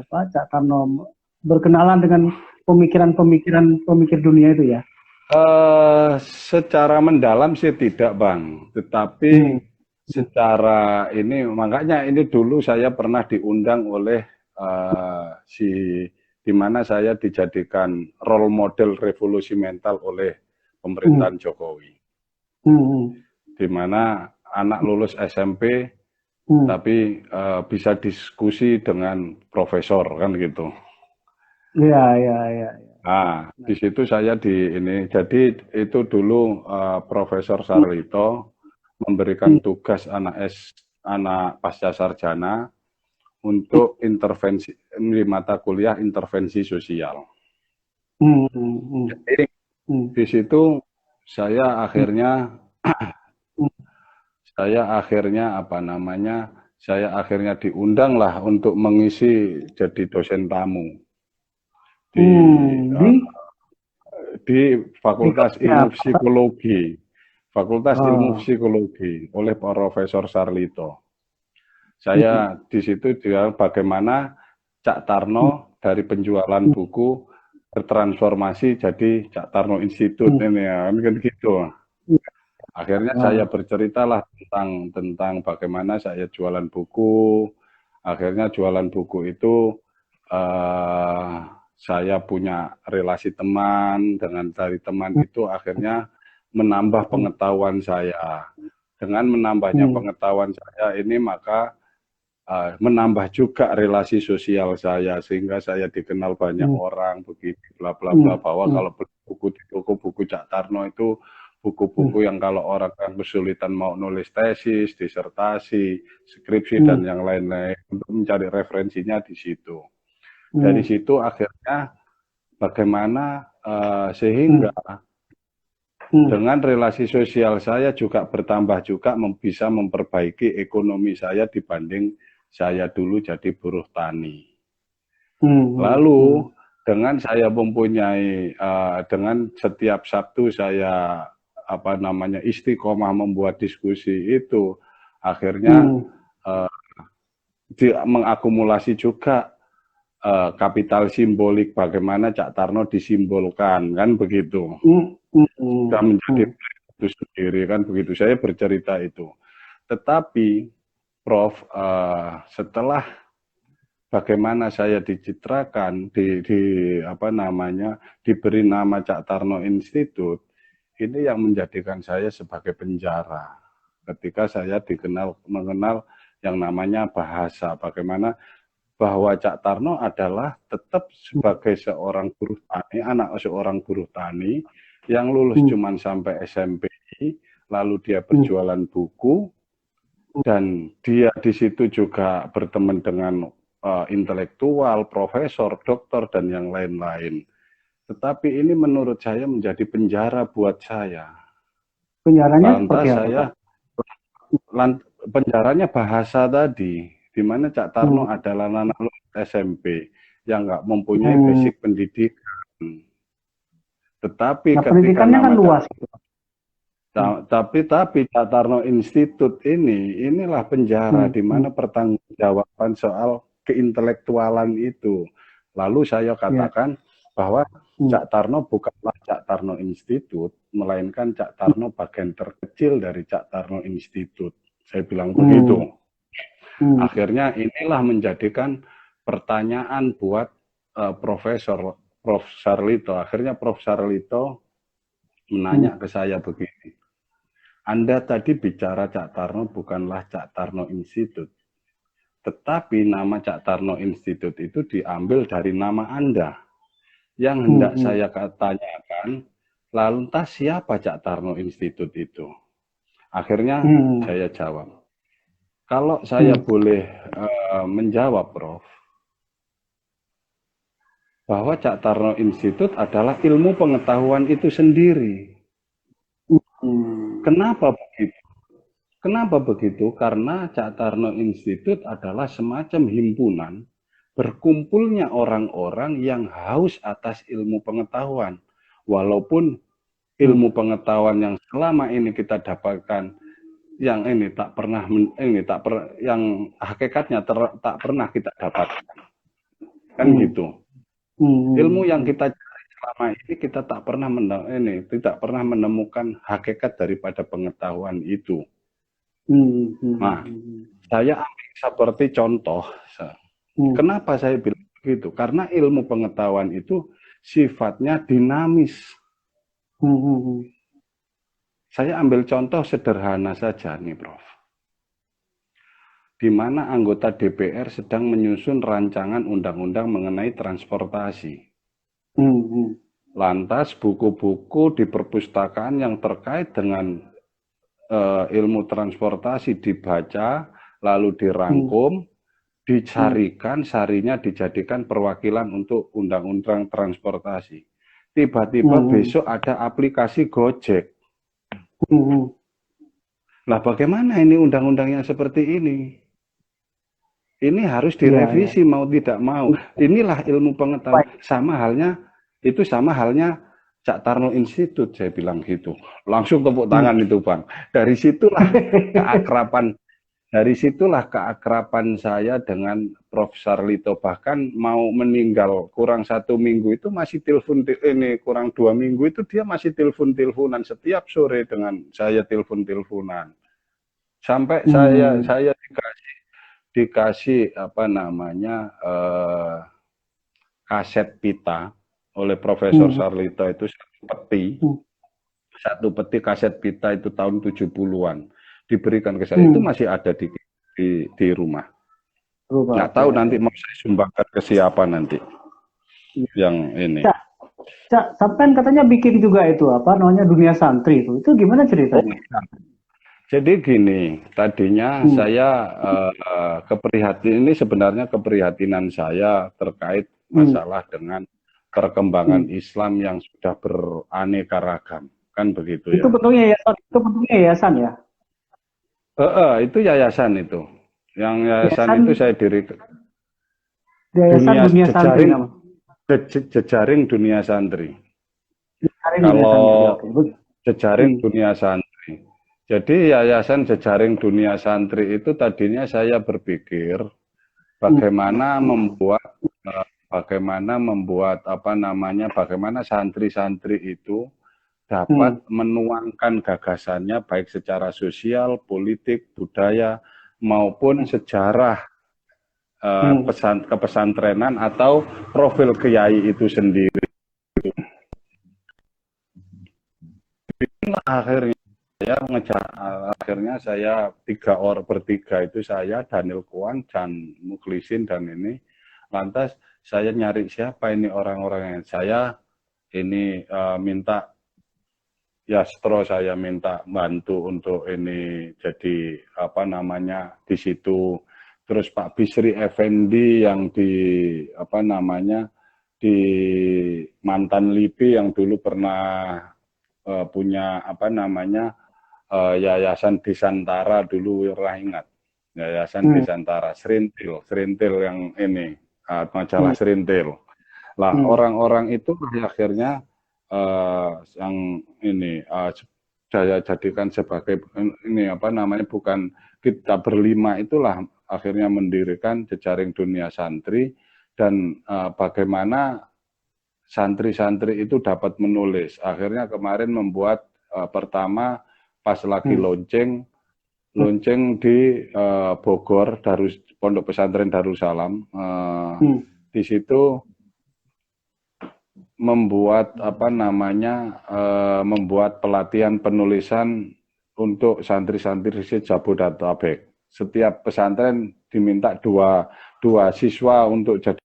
Cak Tarno berkenalan dengan pemikir dunia itu ya. Secara mendalam sih tidak Bang, tetapi secara ini makanya ini dulu saya pernah diundang oleh di mana saya dijadikan role model revolusi mental oleh pemerintahan Jokowi, di mana anak lulus SMP tapi bisa diskusi dengan profesor kan gitu. Iya. Nah, di situ saya jadi itu dulu Profesor Sarlito memberikan tugas anak pasca sarjana untuk intervensi di mata kuliah intervensi sosial. Jadi di situ saya akhirnya diundang lah untuk mengisi jadi dosen tamu di Fakultas Ilmu Psikologi oleh Profesor Sarlito. Saya di situ juga bagaimana Cak Tarno dari penjualan buku bertransformasi jadi Cak Tarno Institute ini ya, kan gitu. Akhirnya saya berceritalah tentang bagaimana saya jualan buku. Akhirnya jualan buku itu saya punya relasi teman, dari teman itu akhirnya menambah pengetahuan saya. Dengan menambahnya pengetahuan saya ini maka menambah juga relasi sosial saya, sehingga saya dikenal banyak orang begitu bla bla bla, bahwa kalau buku di toko buku Cak Tarno itu buku-buku yang kalau orang yang kesulitan mau nulis tesis, disertasi, skripsi dan yang lain-lain untuk mencari referensinya di situ. Dari situ akhirnya bagaimana sehingga dengan relasi sosial saya juga bertambah juga bisa memperbaiki ekonomi saya dibanding saya dulu jadi buruh tani. Lalu dengan saya mempunyai dengan setiap Sabtu saya istiqomah membuat diskusi itu akhirnya mengakumulasi juga kapital simbolik bagaimana Cak Tarno disimbolkan kan begitu. Sudah menjadi itu sendiri kan begitu. Saya bercerita itu. Tetapi Prof setelah bagaimana saya dicitrakan, diberi nama Cak Tarno Institute, ini yang menjadikan saya sebagai penjara. Ketika saya mengenal yang namanya bahasa, bagaimana bahwa Cak Tarno adalah tetap sebagai seorang buruh tani, anak seorang buruh tani yang lulus cuman sampai SMP, lalu dia berjualan buku, dan dia di situ juga berteman dengan intelektual, profesor, dokter, dan yang lain-lain. Tetapi ini menurut saya menjadi penjara buat saya. Penjaranya seperti apa? Penjaranya bahasa tadi, di mana Cak Tarno adalah anak SMP yang nggak mempunyai basic pendidikan. Tetapi nah, ketika pendidikannya kan luas. Tapi Cak Tarno Institute inilah penjara di mana pertanggungjawaban soal keintelektualan itu. Lalu saya katakan bahwa Cak Tarno bukanlah Cak Tarno Institute, melainkan Cak Tarno bagian terkecil dari Cak Tarno Institute. Saya bilang begitu. Akhirnya inilah menjadikan pertanyaan buat Prof. Sarlito. Akhirnya Prof. Sarlito menanya ke saya begini. Anda tadi bicara Cak Tarno bukanlah Cak Tarno Institute. Tetapi nama Cak Tarno Institute itu diambil dari nama Anda. Yang hendak saya tanyakan, lantas siapa Cak Tarno Institute itu? Akhirnya saya jawab. Kalau saya boleh menjawab, Prof, bahwa Cak Tarno Institute adalah ilmu pengetahuan itu sendiri. Kenapa begitu? Kenapa begitu? Karena Cak Tarno Institute adalah semacam himpunan berkumpulnya orang-orang yang haus atas ilmu pengetahuan. Walaupun ilmu pengetahuan yang selama ini kita dapatkan, yang ini yang hakikatnya tak pernah kita dapatkan. Kan gitu. Ilmu yang kita cari selama ini kita tidak pernah menemukan hakikat daripada pengetahuan itu. Nah, saya ambil seperti contoh. Kenapa saya bilang begitu? Karena ilmu pengetahuan itu sifatnya dinamis. Saya ambil contoh sederhana saja nih, Prof. Di mana anggota DPR sedang menyusun rancangan undang-undang mengenai transportasi. Lantas buku-buku di perpustakaan yang terkait dengan ilmu transportasi dibaca, lalu dirangkum, dicarikan, sarinya dijadikan perwakilan untuk undang-undang transportasi. Tiba-tiba besok ada aplikasi Gojek. Nah, bagaimana ini undang-undang yang seperti ini? Ini harus direvisi mau tidak mau. Inilah ilmu pengetahuan. Sama halnya Cak Tarno Institute, saya bilang gitu. Langsung tepuk tangan itu, Bang. Dari situlah keakraban saya dengan Prof. Sarlito. Bahkan mau meninggal kurang 1 minggu itu masih kurang 2 minggu itu dia masih telepon-teleponan setiap sore dengan saya telepon-teleponan. Sampai saya dikasih kaset pita oleh Profesor Sarlito itu satu peti kaset pita itu tahun 70-an diberikan ke saya. Itu masih ada di rumah. Nggak tahu nanti mau saya sumbangkan ke siapa nanti yang ini. Cak, sampai katanya bikin juga itu dunia santri itu gimana ceritanya? Jadi gini, tadinya saya keprihatinan saya terkait masalah dengan perkembangan Islam yang sudah beraneka ragam, kan begitu ya. Itu bentuknya yayasan ya? Itu yayasan itu. Yang yayasan itu saya dirikan. Dunia Santri nama. Jejaring Dunia Santri. Jejaring Dunia Santri. Jadi yayasan Jejaring Dunia Santri itu tadinya saya berpikir bagaimana bagaimana santri-santri itu dapat menuangkan gagasannya baik secara sosial, politik, budaya maupun sejarah kepesantrenan atau profil kiai itu sendiri. Akhirnya saya bertiga itu saya, Daniel Kuang, Jan Muklisin dan ini. Lantas saya nyari siapa ini orang-orang yang saya ini minta Yastro, saya minta bantu untuk ini jadi apa namanya di situ. Terus Pak Bisri Effendi yang di apa namanya di mantan LIPI yang dulu pernah punya apa namanya Yayasan Desantara dulu, pernah ingat Yayasan Desantara, Serintil yang ini majalah Serintil. Lah orang-orang itu akhirnya yang ini saya jadikan sebagai ini apa namanya, bukan kita berlima itulah akhirnya mendirikan jejaring dunia santri dan bagaimana santri-santri itu dapat menulis. Akhirnya kemarin membuat pertama pas lagi lonceng di Bogor, Pondok Pesantren Darussalam. Di situ membuat apa namanya membuat pelatihan penulisan untuk santri-santri Jabodetabek. Setiap pesantren diminta dua siswa untuk jadi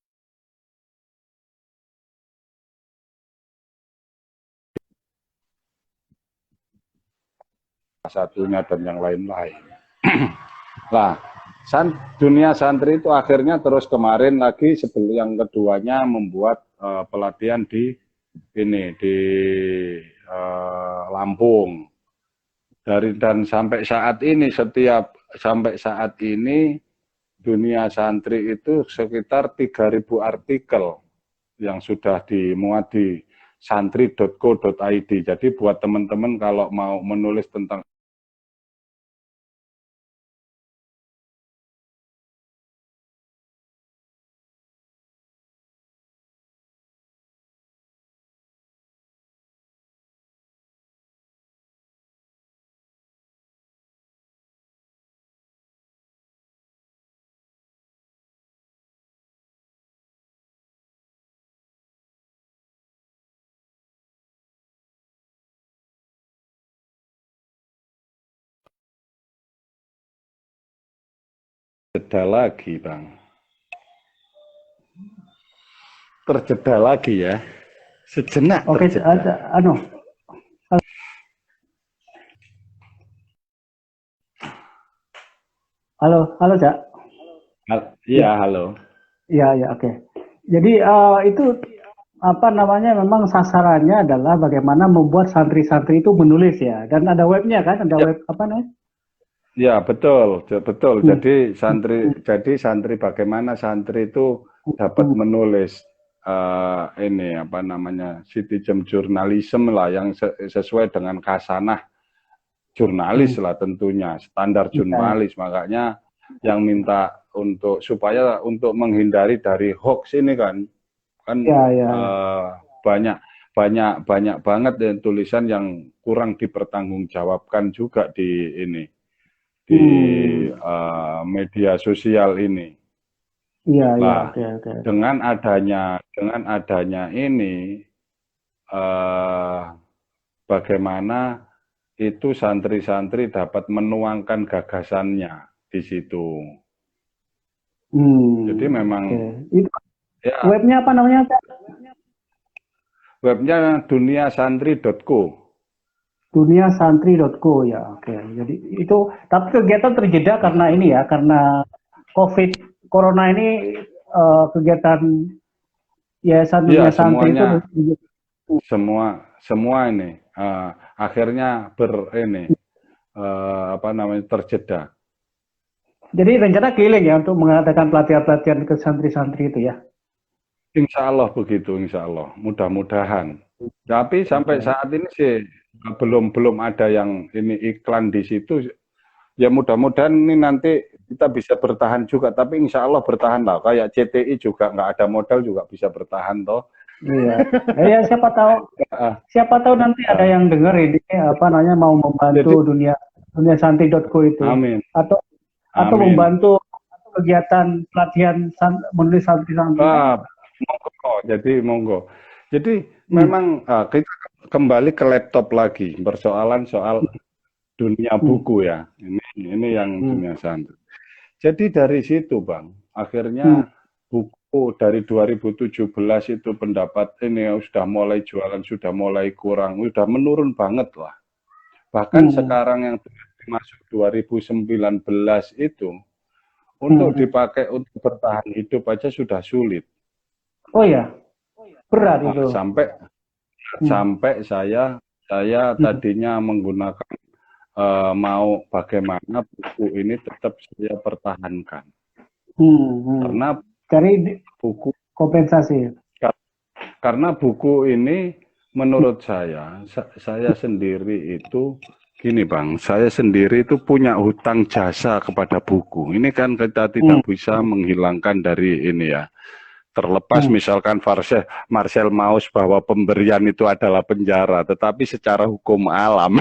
satunya dan yang lain-lain. Lah, dunia santri itu akhirnya terus kemarin lagi sebelum yang keduanya membuat pelatihan di ini di Lampung. Dan sampai saat ini dunia santri itu sekitar 3.000 artikel yang sudah dimuat di santri.co.id. Jadi buat teman-teman kalau mau menulis tentang terjeda lagi, Bang. Terjeda lagi ya. Sejenak. Oke, ada Halo, Cak. Iya, halo. Iya, oke. Jadi itu apa namanya, memang sasarannya adalah bagaimana membuat santri-santri itu menulis ya. Dan ada webnya kan, ada web apa namanya? Ya, betul. Jadi santri bagaimana santri itu dapat menulis ini apa namanya, citizen journalism lah yang sesuai dengan khasanah jurnalis lah tentunya, standar jurnalis. Makanya yang minta supaya untuk menghindari dari hoax ini kan banyak banget tulisan yang kurang dipertanggungjawabkan juga di ini media sosial ini. Oke. Dengan adanya ini bagaimana itu santri-santri dapat menuangkan gagasannya di situ. Jadi memang ya, webnya apa namanya? Webnya duniasantri.co. Duniasantri.co ya, oke. Jadi itu, tapi kegiatan terjeda karena ini ya, karena Corona ini kegiatan Yayasan Dunia Santri itu semua ini akhirnya terjeda. Jadi rencana keliling ya untuk mengadakan pelatihan-pelatihan ke santri-santri itu ya. Insya Allah begitu, insya Allah. Mudah-mudahan. Tapi sampai saat ini sih belum ada yang ini iklan di situ. Ya mudah-mudahan ini nanti kita bisa bertahan juga. Tapi insya Allah bertahan lah. Kayak CTI juga nggak ada modal juga bisa bertahan toh. Iya. Ya siapa tahu nanti ada yang dengar ini apa namanya mau membantu dunia santri.co itu. Amin. Atau membantu kegiatan pelatihan menulis santri-santri? Monggo. Jadi memang kita kembali ke laptop lagi, persoalan soal dunia buku ya. Ini yang dunia santri. Jadi dari situ Bang, akhirnya buku dari 2017 itu pendapat ini sudah mulai jualan, sudah mulai kurang, sudah menurun banget lah. Bahkan sekarang yang masuk 2019 itu untuk dipakai untuk bertahan hidup aja sudah sulit. Oh ya, berat itu. Sampai saya tadinya menggunakan mau bagaimana buku ini tetap saya pertahankan. Karena dari buku kompensasi. Karena buku ini menurut saya sendiri itu gini Bang, saya sendiri itu punya hutang jasa kepada buku. Ini kan kita tidak bisa menghilangkan dari ini ya. Terlepas misalkan Marcel Mauss bahwa pemberian itu adalah penjara, tetapi secara hukum alam,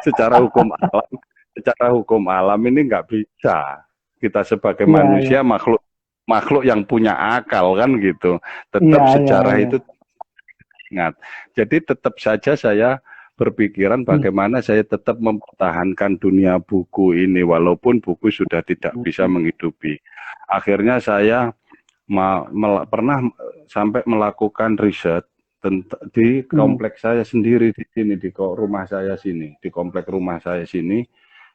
secara hukum alam ini nggak bisa. Kita sebagai manusia makhluk yang punya akal kan gitu. Tetap sejarah itu ingat. Jadi tetap saja saya berpikiran bagaimana saya tetap mempertahankan dunia buku ini walaupun buku sudah tidak bisa menghidupi. Akhirnya saya pernah sampai melakukan riset di kompleks saya sendiri di sini, di rumah saya sini, di komplek rumah saya sini,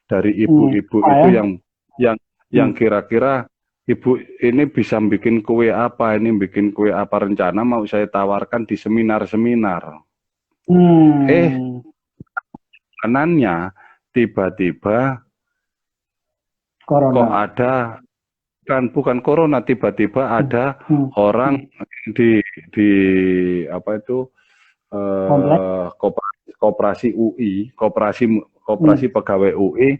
dari ibu-ibu itu yang kira-kira ibu ini bisa bikin kue apa, ini bikin kue apa, rencana mau saya tawarkan di seminar-seminar. Kanannya tiba-tiba kok ada bukan corona, tiba-tiba ada orang di apa itu koperasi UI, koperasi pegawai UI,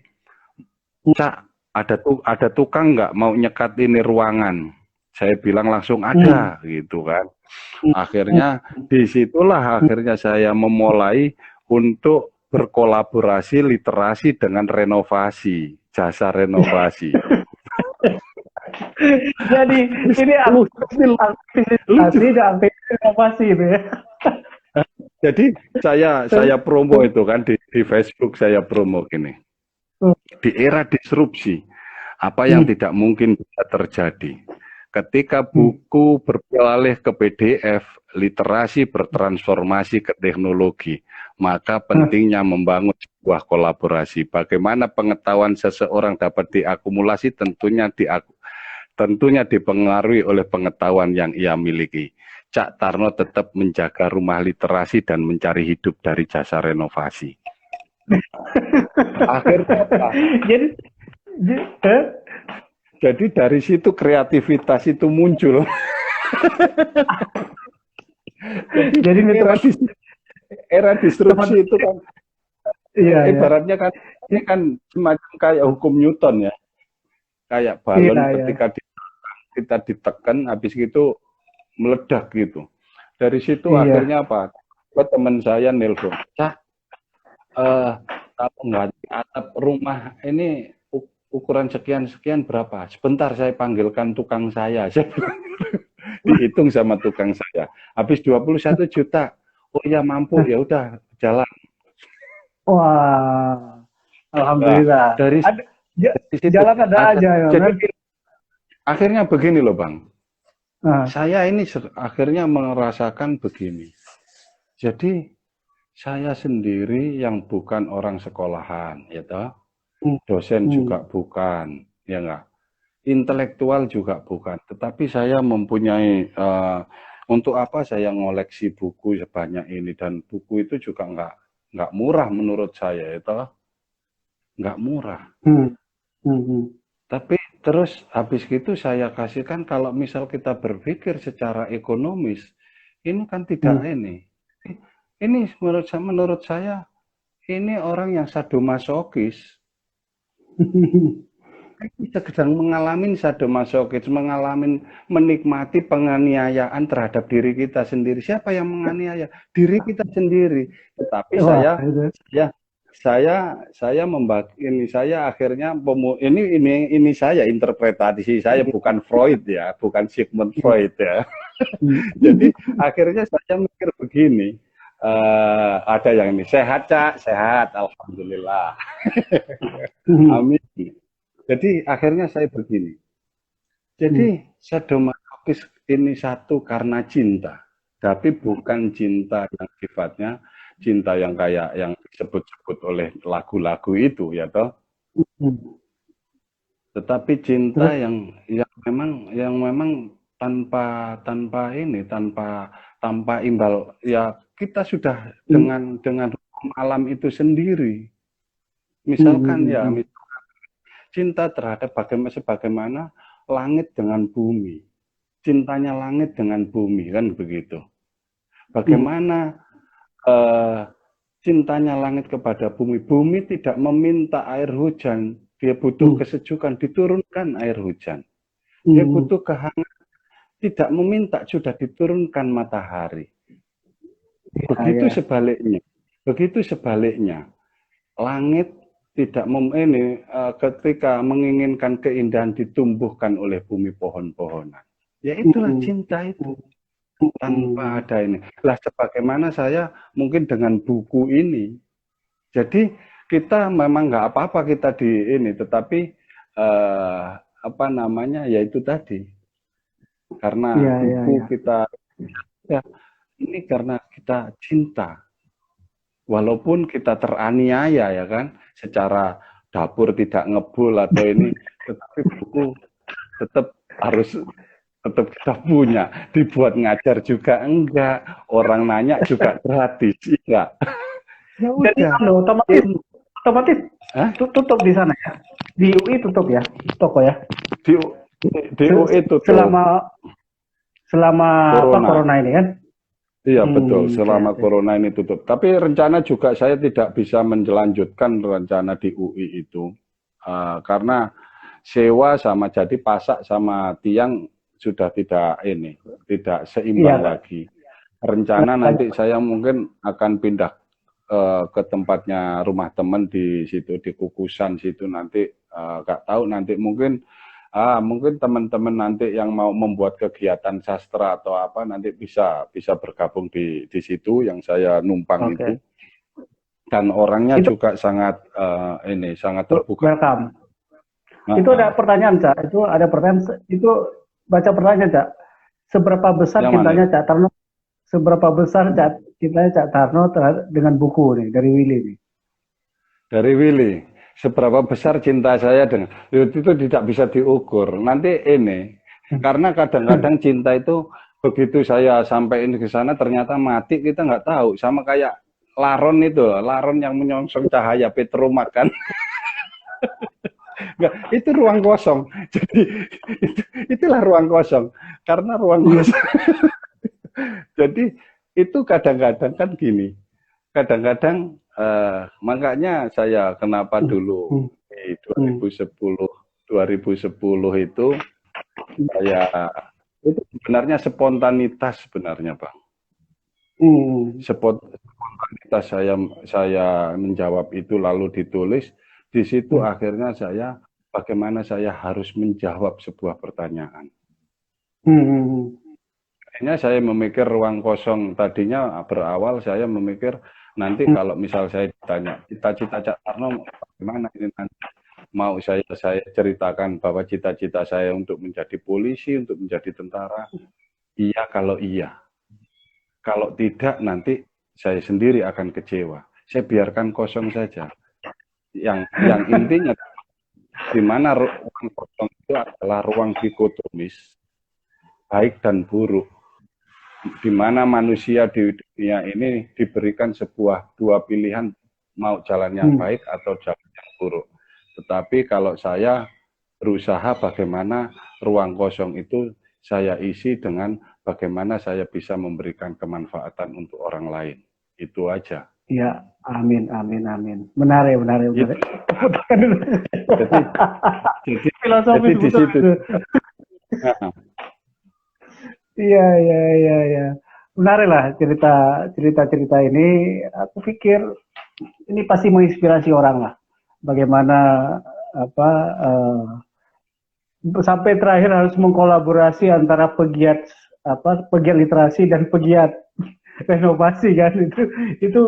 Cak, ada tukang nggak mau nyekat ini ruangan? Saya bilang langsung ada, gitu kan. Akhirnya disitulah akhirnya saya memulai untuk berkolaborasi literasi dengan renovasi, jasa renovasi. Jadi ini aktivitas renovasi itu ya. Jadi saya promo itu kan di Facebook, saya promo gini. Di era disrupsi, apa yang tidak mungkin bisa terjadi? Ketika buku beralih ke PDF, literasi bertransformasi ke teknologi, maka pentingnya membangun sebuah kolaborasi. Bagaimana pengetahuan seseorang dapat diakumulasi tentunya dipengaruhi oleh pengetahuan yang ia miliki. Cak Tarno tetap menjaga rumah literasi dan mencari hidup dari jasa renovasi. Akhirnya apa? Jadi dari situ kreativitas itu muncul. Jadi era disrupsi itu kan, ibaratnya kan ini kan semacam kayak hukum Newton ya, kayak balon ketika kita ditekan, habis itu meledak gitu. Dari situ akhirnya apa? Teman saya nelpon, kalau mengganti atap rumah ini ukuran sekian berapa? Sebentar saya panggilkan tukang saya. Dihitung sama tukang saya. Habis 21 juta. Oh ya mampu, ya udah jalan. Wah, alhamdulillah. Nah, dari jalan ada aja ya. Jadi akhirnya begini loh Bang. Saya ini akhirnya merasakan begini. Jadi saya sendiri yang bukan orang sekolahan, ya toh. Dosen juga bukan, ya enggak. Intelektual juga bukan. Tetapi saya mempunyai untuk apa saya ngoleksi buku sebanyak ini, dan buku itu juga enggak murah menurut saya, itu enggak murah. Tapi terus habis gitu saya kasihkan, kalau misal kita berpikir secara ekonomis, ini kan tidak ini. Ini menurut saya ini orang yang sadomasokis. Kita sedang mengalami sadomasokis, menikmati penganiayaan terhadap diri kita sendiri. Siapa yang menganiaya? Diri kita sendiri. Tetapi saya membagi ini, saya akhirnya ini saya interpretasi saya, bukan Freud ya, bukan Sigmund Freud ya. Jadi akhirnya saya mikir begini, ada yang ini sehat Cak, sehat, alhamdulillah. Amin. Jadi akhirnya saya begini. Jadi sadomasokis ini satu karena cinta, tapi bukan cinta yang sifatnya cinta yang kayak yang disebut-sebut oleh lagu-lagu itu ya toh. Tetapi cinta yang memang tanpa imbal ya, kita sudah dengan alam itu sendiri. Misalkan cinta terhadap sebagaimana langit dengan bumi. Cintanya langit dengan bumi kan begitu. Bagaimana cintanya langit kepada bumi. Bumi tidak meminta air hujan, dia butuh kesejukan, diturunkan air hujan. Dia butuh kehangatan, tidak meminta, sudah diturunkan matahari. Begitu sebaliknya. Begitu sebaliknya. Langit tidak ketika menginginkan keindahan ditumbuhkan oleh bumi pohon-pohonan. Ya itulah cinta itu. Tanpa ada ini. Lah sebagaimana saya mungkin dengan buku ini. Jadi kita memang nggak apa-apa kita di ini, tetapi apa namanya, ya itu tadi. Karena buku kita ya ini karena kita cinta. Walaupun kita teraniaya ya kan, secara dapur tidak ngebul atau ini, tetapi buku tetap harus kita punya, dibuat ngajar juga enggak, orang nanya juga gratis, enggak. Ya udah, otomatis tutup di sana ya. Di UI tutup ya, toko ya. Di UI tutup. Selama corona ini kan? Iya betul, selama corona ini tutup. Tapi rencana juga saya tidak bisa menjelanjutkan rencana di UI itu, karena sewa sama jadi pasak sama tiang sudah tidak seimbang lagi. Rencana nanti saya mungkin akan pindah ke tempatnya rumah teman di situ, di Kukusan situ nanti, nggak tahu nanti mungkin teman-teman nanti yang mau membuat kegiatan sastra atau apa nanti bisa bergabung di situ yang saya numpang itu. Dan orangnya juga sangat sangat terbuka. Welcome. Itu ada pertanyaan Cak, baca pertanyaan Cak. Seberapa besar cintanya Cak Tarno? Seberapa besar cintanya Cak Tarno dengan buku nih dari Willy nih? Dari Willy, seberapa besar cinta saya dengan itu tidak bisa diukur. Nanti ini karena kadang-kadang cinta itu begitu saya sampaikan ke sana ternyata mati, kita nggak tahu. Sama kayak laron itu, laron yang menyongsong cahaya petromat kan. Enggak, itu ruang kosong. Jadi itulah ruang kosong. Karena ruang kosong. Jadi itu kadang-kadang kan gini. Kadang-kadang makanya saya kenapa dulu di 2010 itu saya itu sebenarnya spontanitas sebenarnya Bang. Spontanitas saya menjawab itu lalu ditulis. Di situ akhirnya bagaimana saya harus menjawab sebuah pertanyaan. Akhirnya saya memikir ruang kosong. Tadinya berawal saya memikir nanti kalau misal saya ditanya cita-cita Cak Tarno bagaimana ini nanti, mau saya ceritakan bahwa cita-cita saya untuk menjadi polisi, untuk menjadi tentara. Iya kalau iya. Kalau tidak nanti saya sendiri akan kecewa. Saya biarkan kosong saja. Yang intinya di mana ruang kosong itu adalah ruang dikotomis baik dan buruk, di mana manusia di dunia ini diberikan dua pilihan, mau jalan yang baik atau jalan yang buruk. Tetapi kalau saya berusaha bagaimana ruang kosong itu saya isi dengan bagaimana saya bisa memberikan kemanfaatan untuk orang lain. Itu aja. Ya, amin. Menarik. Jadi filosofis di situ. Iya. Menarik lah cerita ini. Aku pikir ini pasti menginspirasi orang lah. Bagaimana apa sampai terakhir harus mengkolaborasi antara pegiat literasi dan pegiat renovasi kan, itu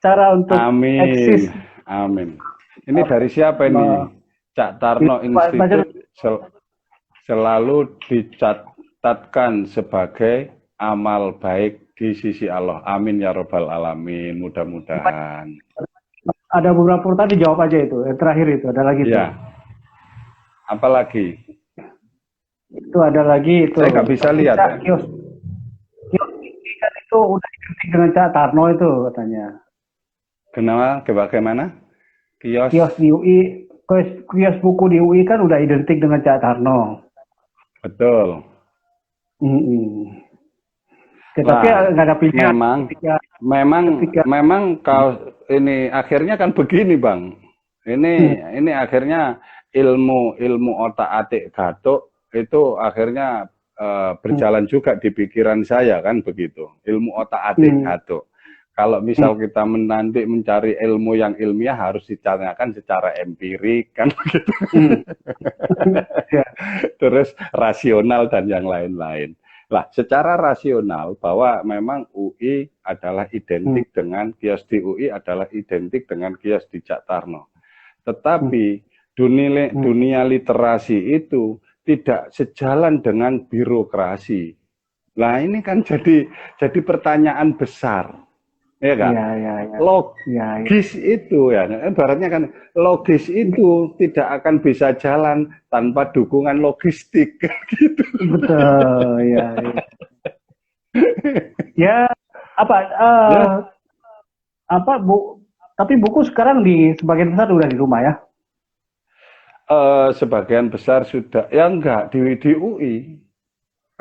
cara untuk eksis. Amin. Ini dari siapa ini? Cak Tarno Institute selalu dicatatkan sebagai amal baik di sisi Allah. Amin ya robbal alamin. Mudah-mudahan. Ada beberapa tadi jawab aja itu. Yang terakhir itu ada lagi tuh. Ya. Apalagi? Itu ada lagi itu. Saya nggak bisa lihat. Kios kan itu udah identik dengan Cak Tarno itu katanya. Kenapa? Bagaimana? Kios di UI, kios buku di UI kan udah identik dengan Cak Tarno. Betul. Tapi nggak ada pilihan. Memang kau ini akhirnya kan begini Bang. Ini akhirnya ilmu otak-atik Gatuk itu akhirnya berjalan juga di pikiran saya kan begitu. Ilmu otak-atik Gatuk. Kalau misal kita nanti mencari ilmu yang ilmiah harus ditanyakan secara empirik kan begitu. Terus rasional dan yang lain-lain. Lah, secara rasional bahwa memang UI adalah identik dengan kios di UI adalah identik dengan kios di Cak Tarno. Tetapi dunia literasi itu tidak sejalan dengan birokrasi. Nah, ini kan jadi pertanyaan besar. Ya kan? Logis itu ya, ibaratnya kan logis itu tidak akan bisa jalan tanpa dukungan logistik gitu. Betul, ya. Ya, tapi buku sekarang di sebagian besar udah di rumah ya? Sebagian besar sudah, ya enggak di UI.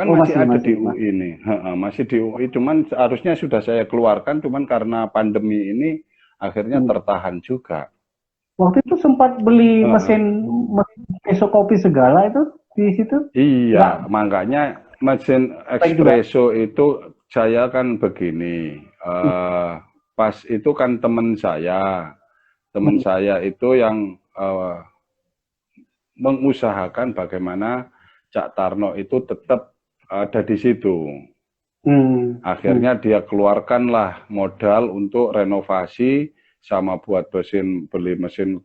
Kan masih ada di UI ini, masih di UI, cuman seharusnya sudah saya keluarkan, cuman karena pandemi ini akhirnya tertahan juga. Waktu itu sempat beli mesin espresso segala itu di situ? Iya, makanya mesin espresso itu saya kan begini, pas itu kan teman saya itu yang mengusahakan bagaimana Cak Tarno itu tetap ada di situ. Akhirnya dia keluarkanlah modal untuk renovasi sama buat beli mesin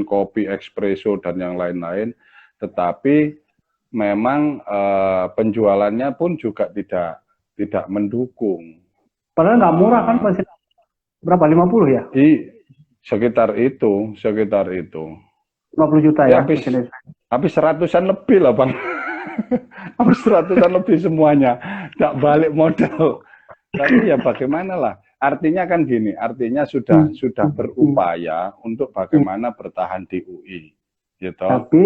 kopi espresso dan yang lain-lain. Tetapi memang penjualannya pun juga tidak mendukung. Padahal nggak murah kan mesin berapa? 50 ya? Sekitar itu. 50 juta ya? Habis ratusan lebih lah Bang. Habis ratusan lebih semuanya, tak balik modal. Tapi ya bagaimana lah. Artinya kan gini, artinya sudah berupaya untuk bagaimana bertahan di UI, gitu. Tapi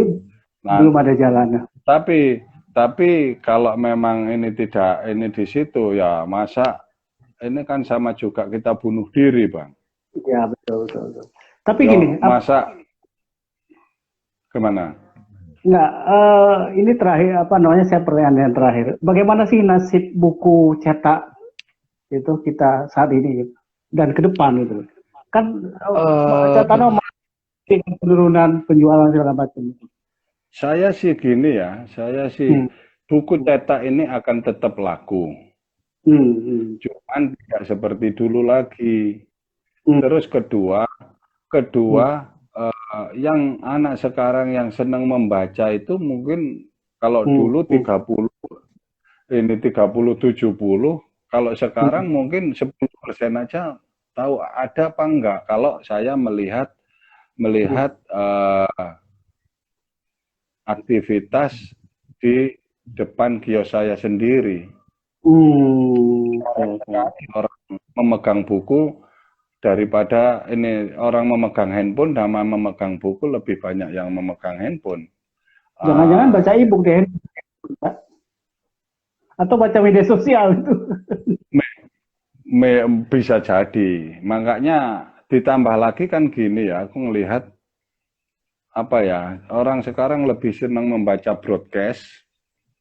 belum ada jalannya. Tapi kalau memang ini di situ ya masa ini kan sama juga kita bunuh diri Bang. Ya betul. Tapi gini, gimana? Enggak, ini terakhir saya pertanyaan yang terakhir. Bagaimana sih nasib buku cetak itu kita saat ini dan ke depan gitu? Kan catatan penurunan penjualan segala macam. Saya sih gini ya, buku cetak ini akan tetap laku. Cuman tidak seperti dulu lagi. Terus kedua yang anak sekarang yang senang membaca itu mungkin kalau dulu 30 70, kalau sekarang mungkin 10% aja tahu ada apa enggak. Kalau saya melihat aktivitas di depan kios saya sendiri. Orang memegang buku daripada ini orang memegang handphone sama memegang buku lebih banyak yang memegang handphone. Jangan-jangan baca e-book deh. Atau baca media sosial itu. Bisa jadi. Makanya ditambah lagi kan gini ya, aku melihat orang sekarang lebih senang membaca broadcast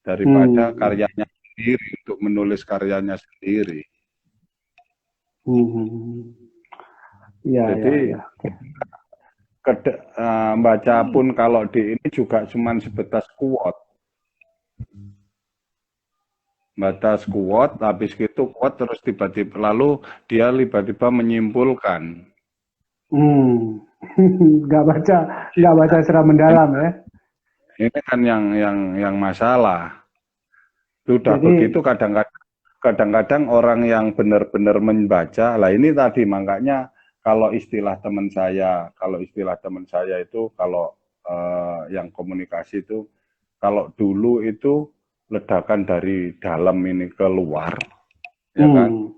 daripada karyanya sendiri untuk menulis karyanya sendiri. Jadi baca pun kalau di ini juga cuma sebatas quote. Batas quote, habis gitu quote terus tiba-tiba lalu dia tiba-tiba menyimpulkan. Nggak baca secara mendalam ya. Ini kan yang masalah. Sudah begitu kadang-kadang orang yang benar-benar membaca, lah ini tadi makanya kalau istilah teman saya itu kalau yang komunikasi itu kalau dulu itu ledakan dari dalam ini keluar, ya kan?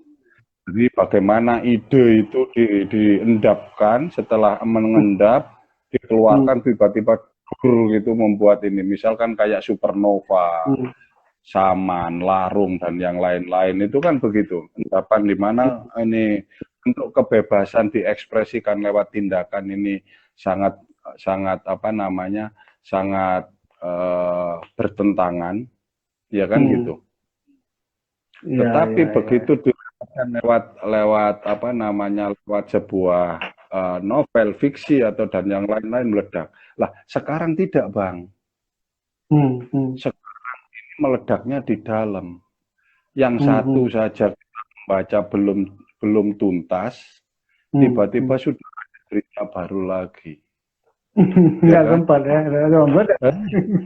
Jadi bagaimana ide itu diendapkan, setelah mengendap, dikeluarkan tiba-tiba gitu membuat ini. Misalkan kayak supernova, saman, larung, dan yang lain-lain. Itu kan begitu. Endapan di mana ini untuk kebebasan diekspresikan lewat tindakan ini sangat bertentangan. Ya kan gitu. Tetapi begitu dilakukan lewat sebuah novel fiksi atau dan yang lain-lain meledak. Lah sekarang tidak, Bang. Sekarang ini meledaknya di dalam. Yang satu saja kita membaca belum tuntas, tiba-tiba sudah ada berita baru lagi. Ya kan?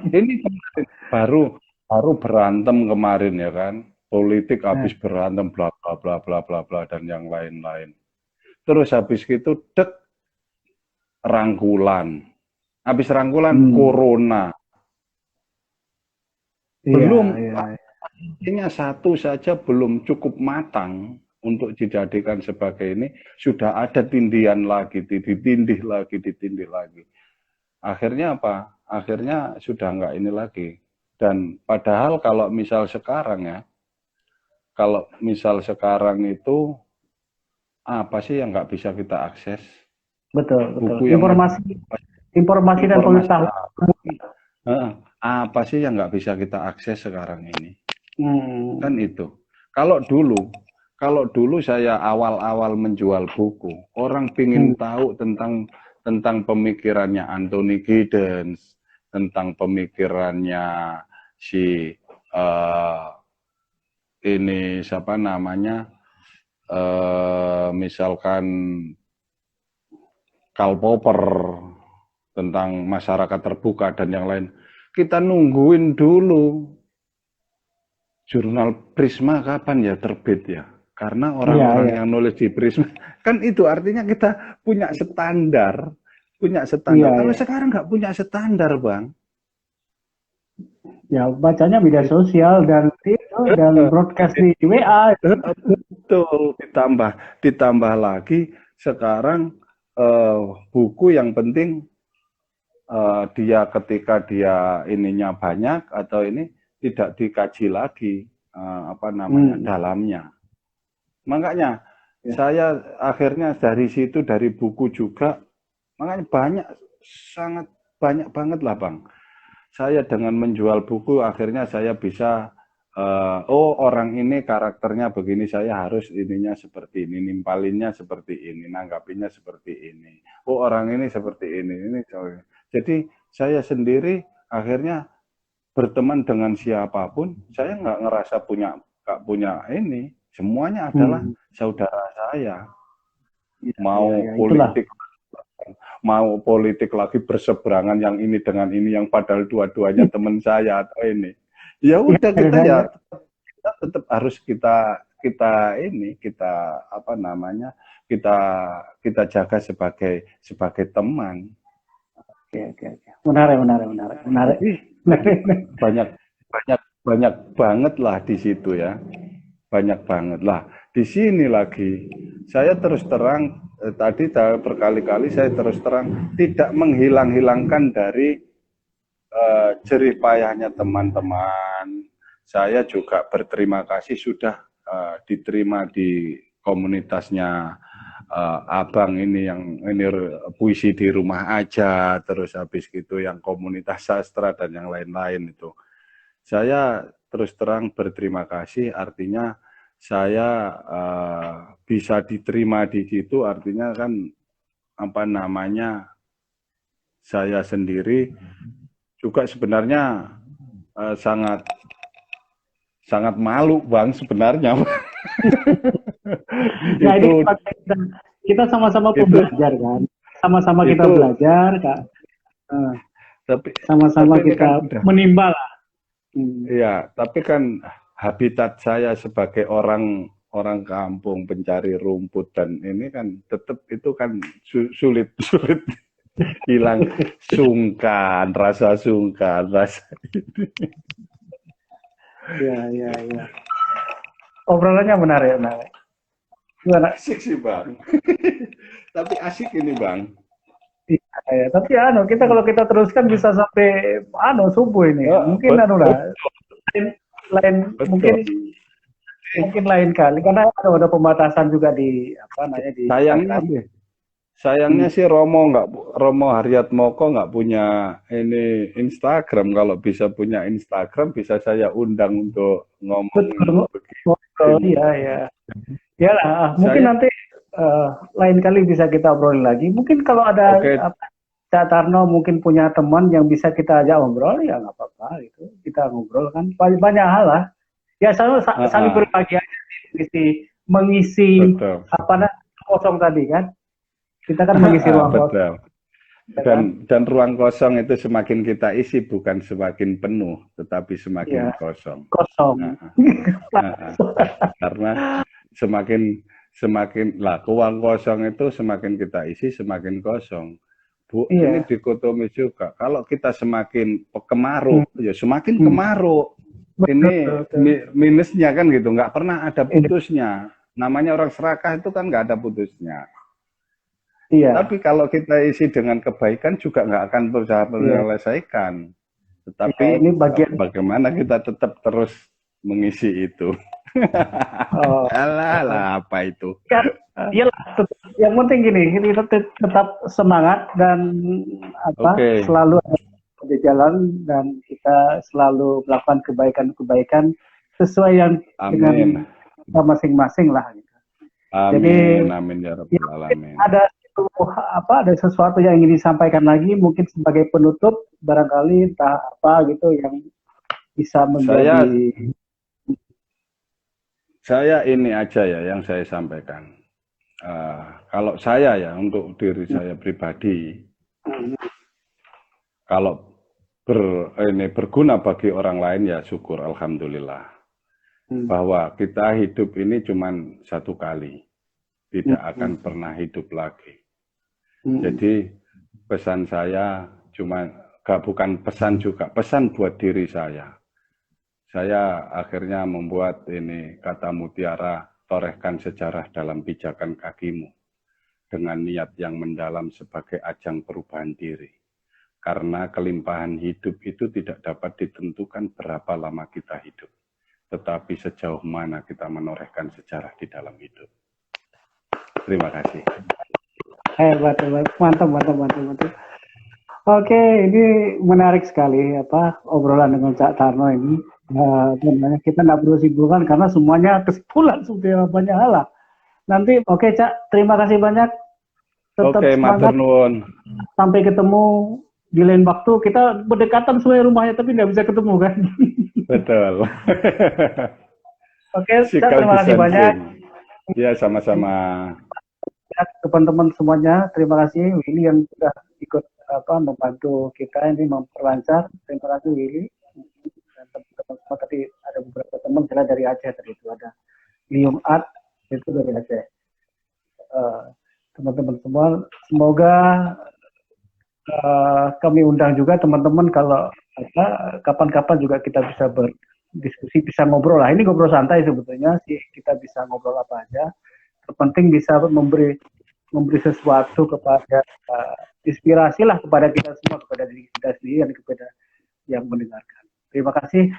Ini baru berantem kemarin ya kan, politik habis berantem bla bla bla bla bla bla dan yang lain-lain. Terus habis itu rangkulan, habis rangkulan corona, belum artinya satu saja belum cukup matang untuk dijadikan sebagai ini, sudah ada tindihan lagi, ditindih lagi. Akhirnya apa? Akhirnya sudah nggak ini lagi. Dan padahal kalau misal sekarang itu apa sih yang nggak bisa kita akses? Betul. Informasi dan pengetahuan. Apa sih yang nggak bisa kita akses sekarang ini? Kan itu. Kalau dulu saya awal-awal menjual buku, orang pingin tahu tentang pemikirannya Anthony Giddens, tentang pemikirannya si ini siapa namanya, misalkan Karl Popper tentang masyarakat terbuka dan yang lain. Kita nungguin dulu jurnal Prisma kapan ya terbit ya. Karena orang-orang yang nulis di Prisma kan itu artinya kita punya standar. Kalau sekarang nggak punya standar, Bang. Ya, bacanya media sosial dan broadcast di WA. Betul, ditambah lagi sekarang buku yang penting dia ketika dia ininya banyak atau ini tidak dikaji lagi dalamnya. Makanya saya akhirnya dari situ, dari buku juga, makanya sangat banyak banget lah, Bang. Saya dengan menjual buku akhirnya saya bisa orang ini karakternya begini, saya harus ininya seperti ini, nimpalinnya seperti ini, nanggapinya seperti ini. Oh, orang ini seperti ini. Jadi saya sendiri akhirnya berteman dengan siapapun, saya nggak ngerasa nggak punya ini. Semuanya adalah saudara saya. Mau politik lagi berseberangan yang ini dengan ini, yang padahal dua-duanya teman saya atau ini. Ya udah kita tetap harus kita jaga sebagai teman. Oke. Menarik. Banyak banget lah di situ ya. Banyak banget lah. Di sini lagi saya terus terang tadi berkali-kali saya terus terang tidak menghilang-hilangkan dari jerih payahnya teman-teman. Saya juga berterima kasih sudah diterima di komunitasnya Abang ini, yang ini puisi di rumah aja, terus habis gitu yang komunitas sastra dan yang lain-lain itu. Saya terus terang berterima kasih, artinya saya bisa diterima di situ, artinya kan apa namanya, saya sendiri juga sebenarnya sangat sangat malu Bang sebenarnya. Ya ini Itu kita sama-sama itu belajar kan, sama-sama kita itu belajar Kak. tapi Sama-sama ini kan kita udah, menimba lah. ya, tapi kan habitat saya sebagai orang orang kampung pencari rumput dan ini kan tetap itu kan sulit sulit hilang sungkan, rasa sungkan, rasa Ya. Obrolannya menarik. Gimana? asik sih Bang. Tapi asik ini Bang. Ya. Tapi kita kalau kita teruskan bisa sampai subuh ini. Ya, Mungkin betul, lain betul. mungkin lain kali karena ada pembatasan juga di di Sayangnya sih Romo Haryatmoko nggak punya ini Instagram. Kalau bisa punya Instagram bisa saya undang untuk ngomong begini. Ya. Ya lah, mungkin nanti lain kali bisa kita obrolin lagi. Mungkin kalau ada Cak Tarno mungkin punya teman yang bisa kita ajak ngobrol, ya nggak apa-apa gitu. Kita ngobrol kan banyak hal lah. Ya saling berbagi aja, mengisi kosong tadi kan. Kita kan mengisi ruang kosong. Dan ruang kosong itu semakin kita isi bukan semakin penuh, tetapi semakin kosong. Karena semakin lah ruang kosong itu semakin kita isi semakin kosong. Bu, ini dikotomi juga. Kalau kita semakin kemaruk, ya semakin kemaruk. Ini minusnya kan gitu, nggak pernah ada putusnya. Namanya orang serakah itu kan nggak ada putusnya. Tapi kalau kita isi dengan kebaikan juga nggak akan berusaha menyelesaikan. Tetapi ini bagaimana kita tetap terus mengisi itu. Alah, apa itu? Yang penting gini, kita tetap semangat dan selalu ada jalan dan kita selalu melakukan kebaikan-kebaikan sesuai yang dengan kita masing-masing lah. Gitu. Amin ya Rabbal Alamin. Ada sesuatu yang ingin disampaikan lagi, mungkin sebagai penutup barangkali entah apa gitu yang bisa menjadi. Saya ini aja ya yang saya sampaikan. Kalau saya ya untuk diri saya pribadi, kalau berguna bagi orang lain ya syukur, alhamdulillah. Bahwa kita hidup ini cuma satu kali, tidak akan pernah hidup lagi. Jadi pesan saya bukan pesan juga, pesan buat diri saya. Saya akhirnya membuat ini kata mutiara, torehkan sejarah dalam pijakan kakimu dengan niat yang mendalam sebagai ajang perubahan diri. Karena kelimpahan hidup itu tidak dapat ditentukan berapa lama kita hidup, tetapi sejauh mana kita menorehkan sejarah di dalam hidup. Terima kasih. Hebat. Mantap. Oke, ini menarik sekali obrolan dengan Cak Tarno ini. Kita nggak perlu simpulkan karena semuanya kesimpulan sudah banyak hal lah. Nanti Cak, terima kasih banyak. Tetap semangat. Sampai ketemu di lain waktu. Kita berdekatan sesuai rumahnya tapi nggak bisa ketemu kan. Betul. Cak, terima kasih banyak. Ya, sama-sama. Teman-teman semuanya, terima kasih Willy yang sudah ikut membantu kita ini memperlancar. Terima kasih Willy. Dan teman-teman semua tadi ada beberapa teman dari Aceh tadi itu ada Liung Art itu dari Aceh. Teman-teman semua, semoga kami undang juga teman-teman kalau kapan-kapan juga kita bisa berdiskusi, bisa ngobrol lah. Ini ngobrol santai sebetulnya sih, kita bisa ngobrol apa aja. Terpenting bisa memberi sesuatu kepada inspirasi lah kepada kita semua, kepada diri kita sendiri dan kepada yang mendengarkan. Terima kasih.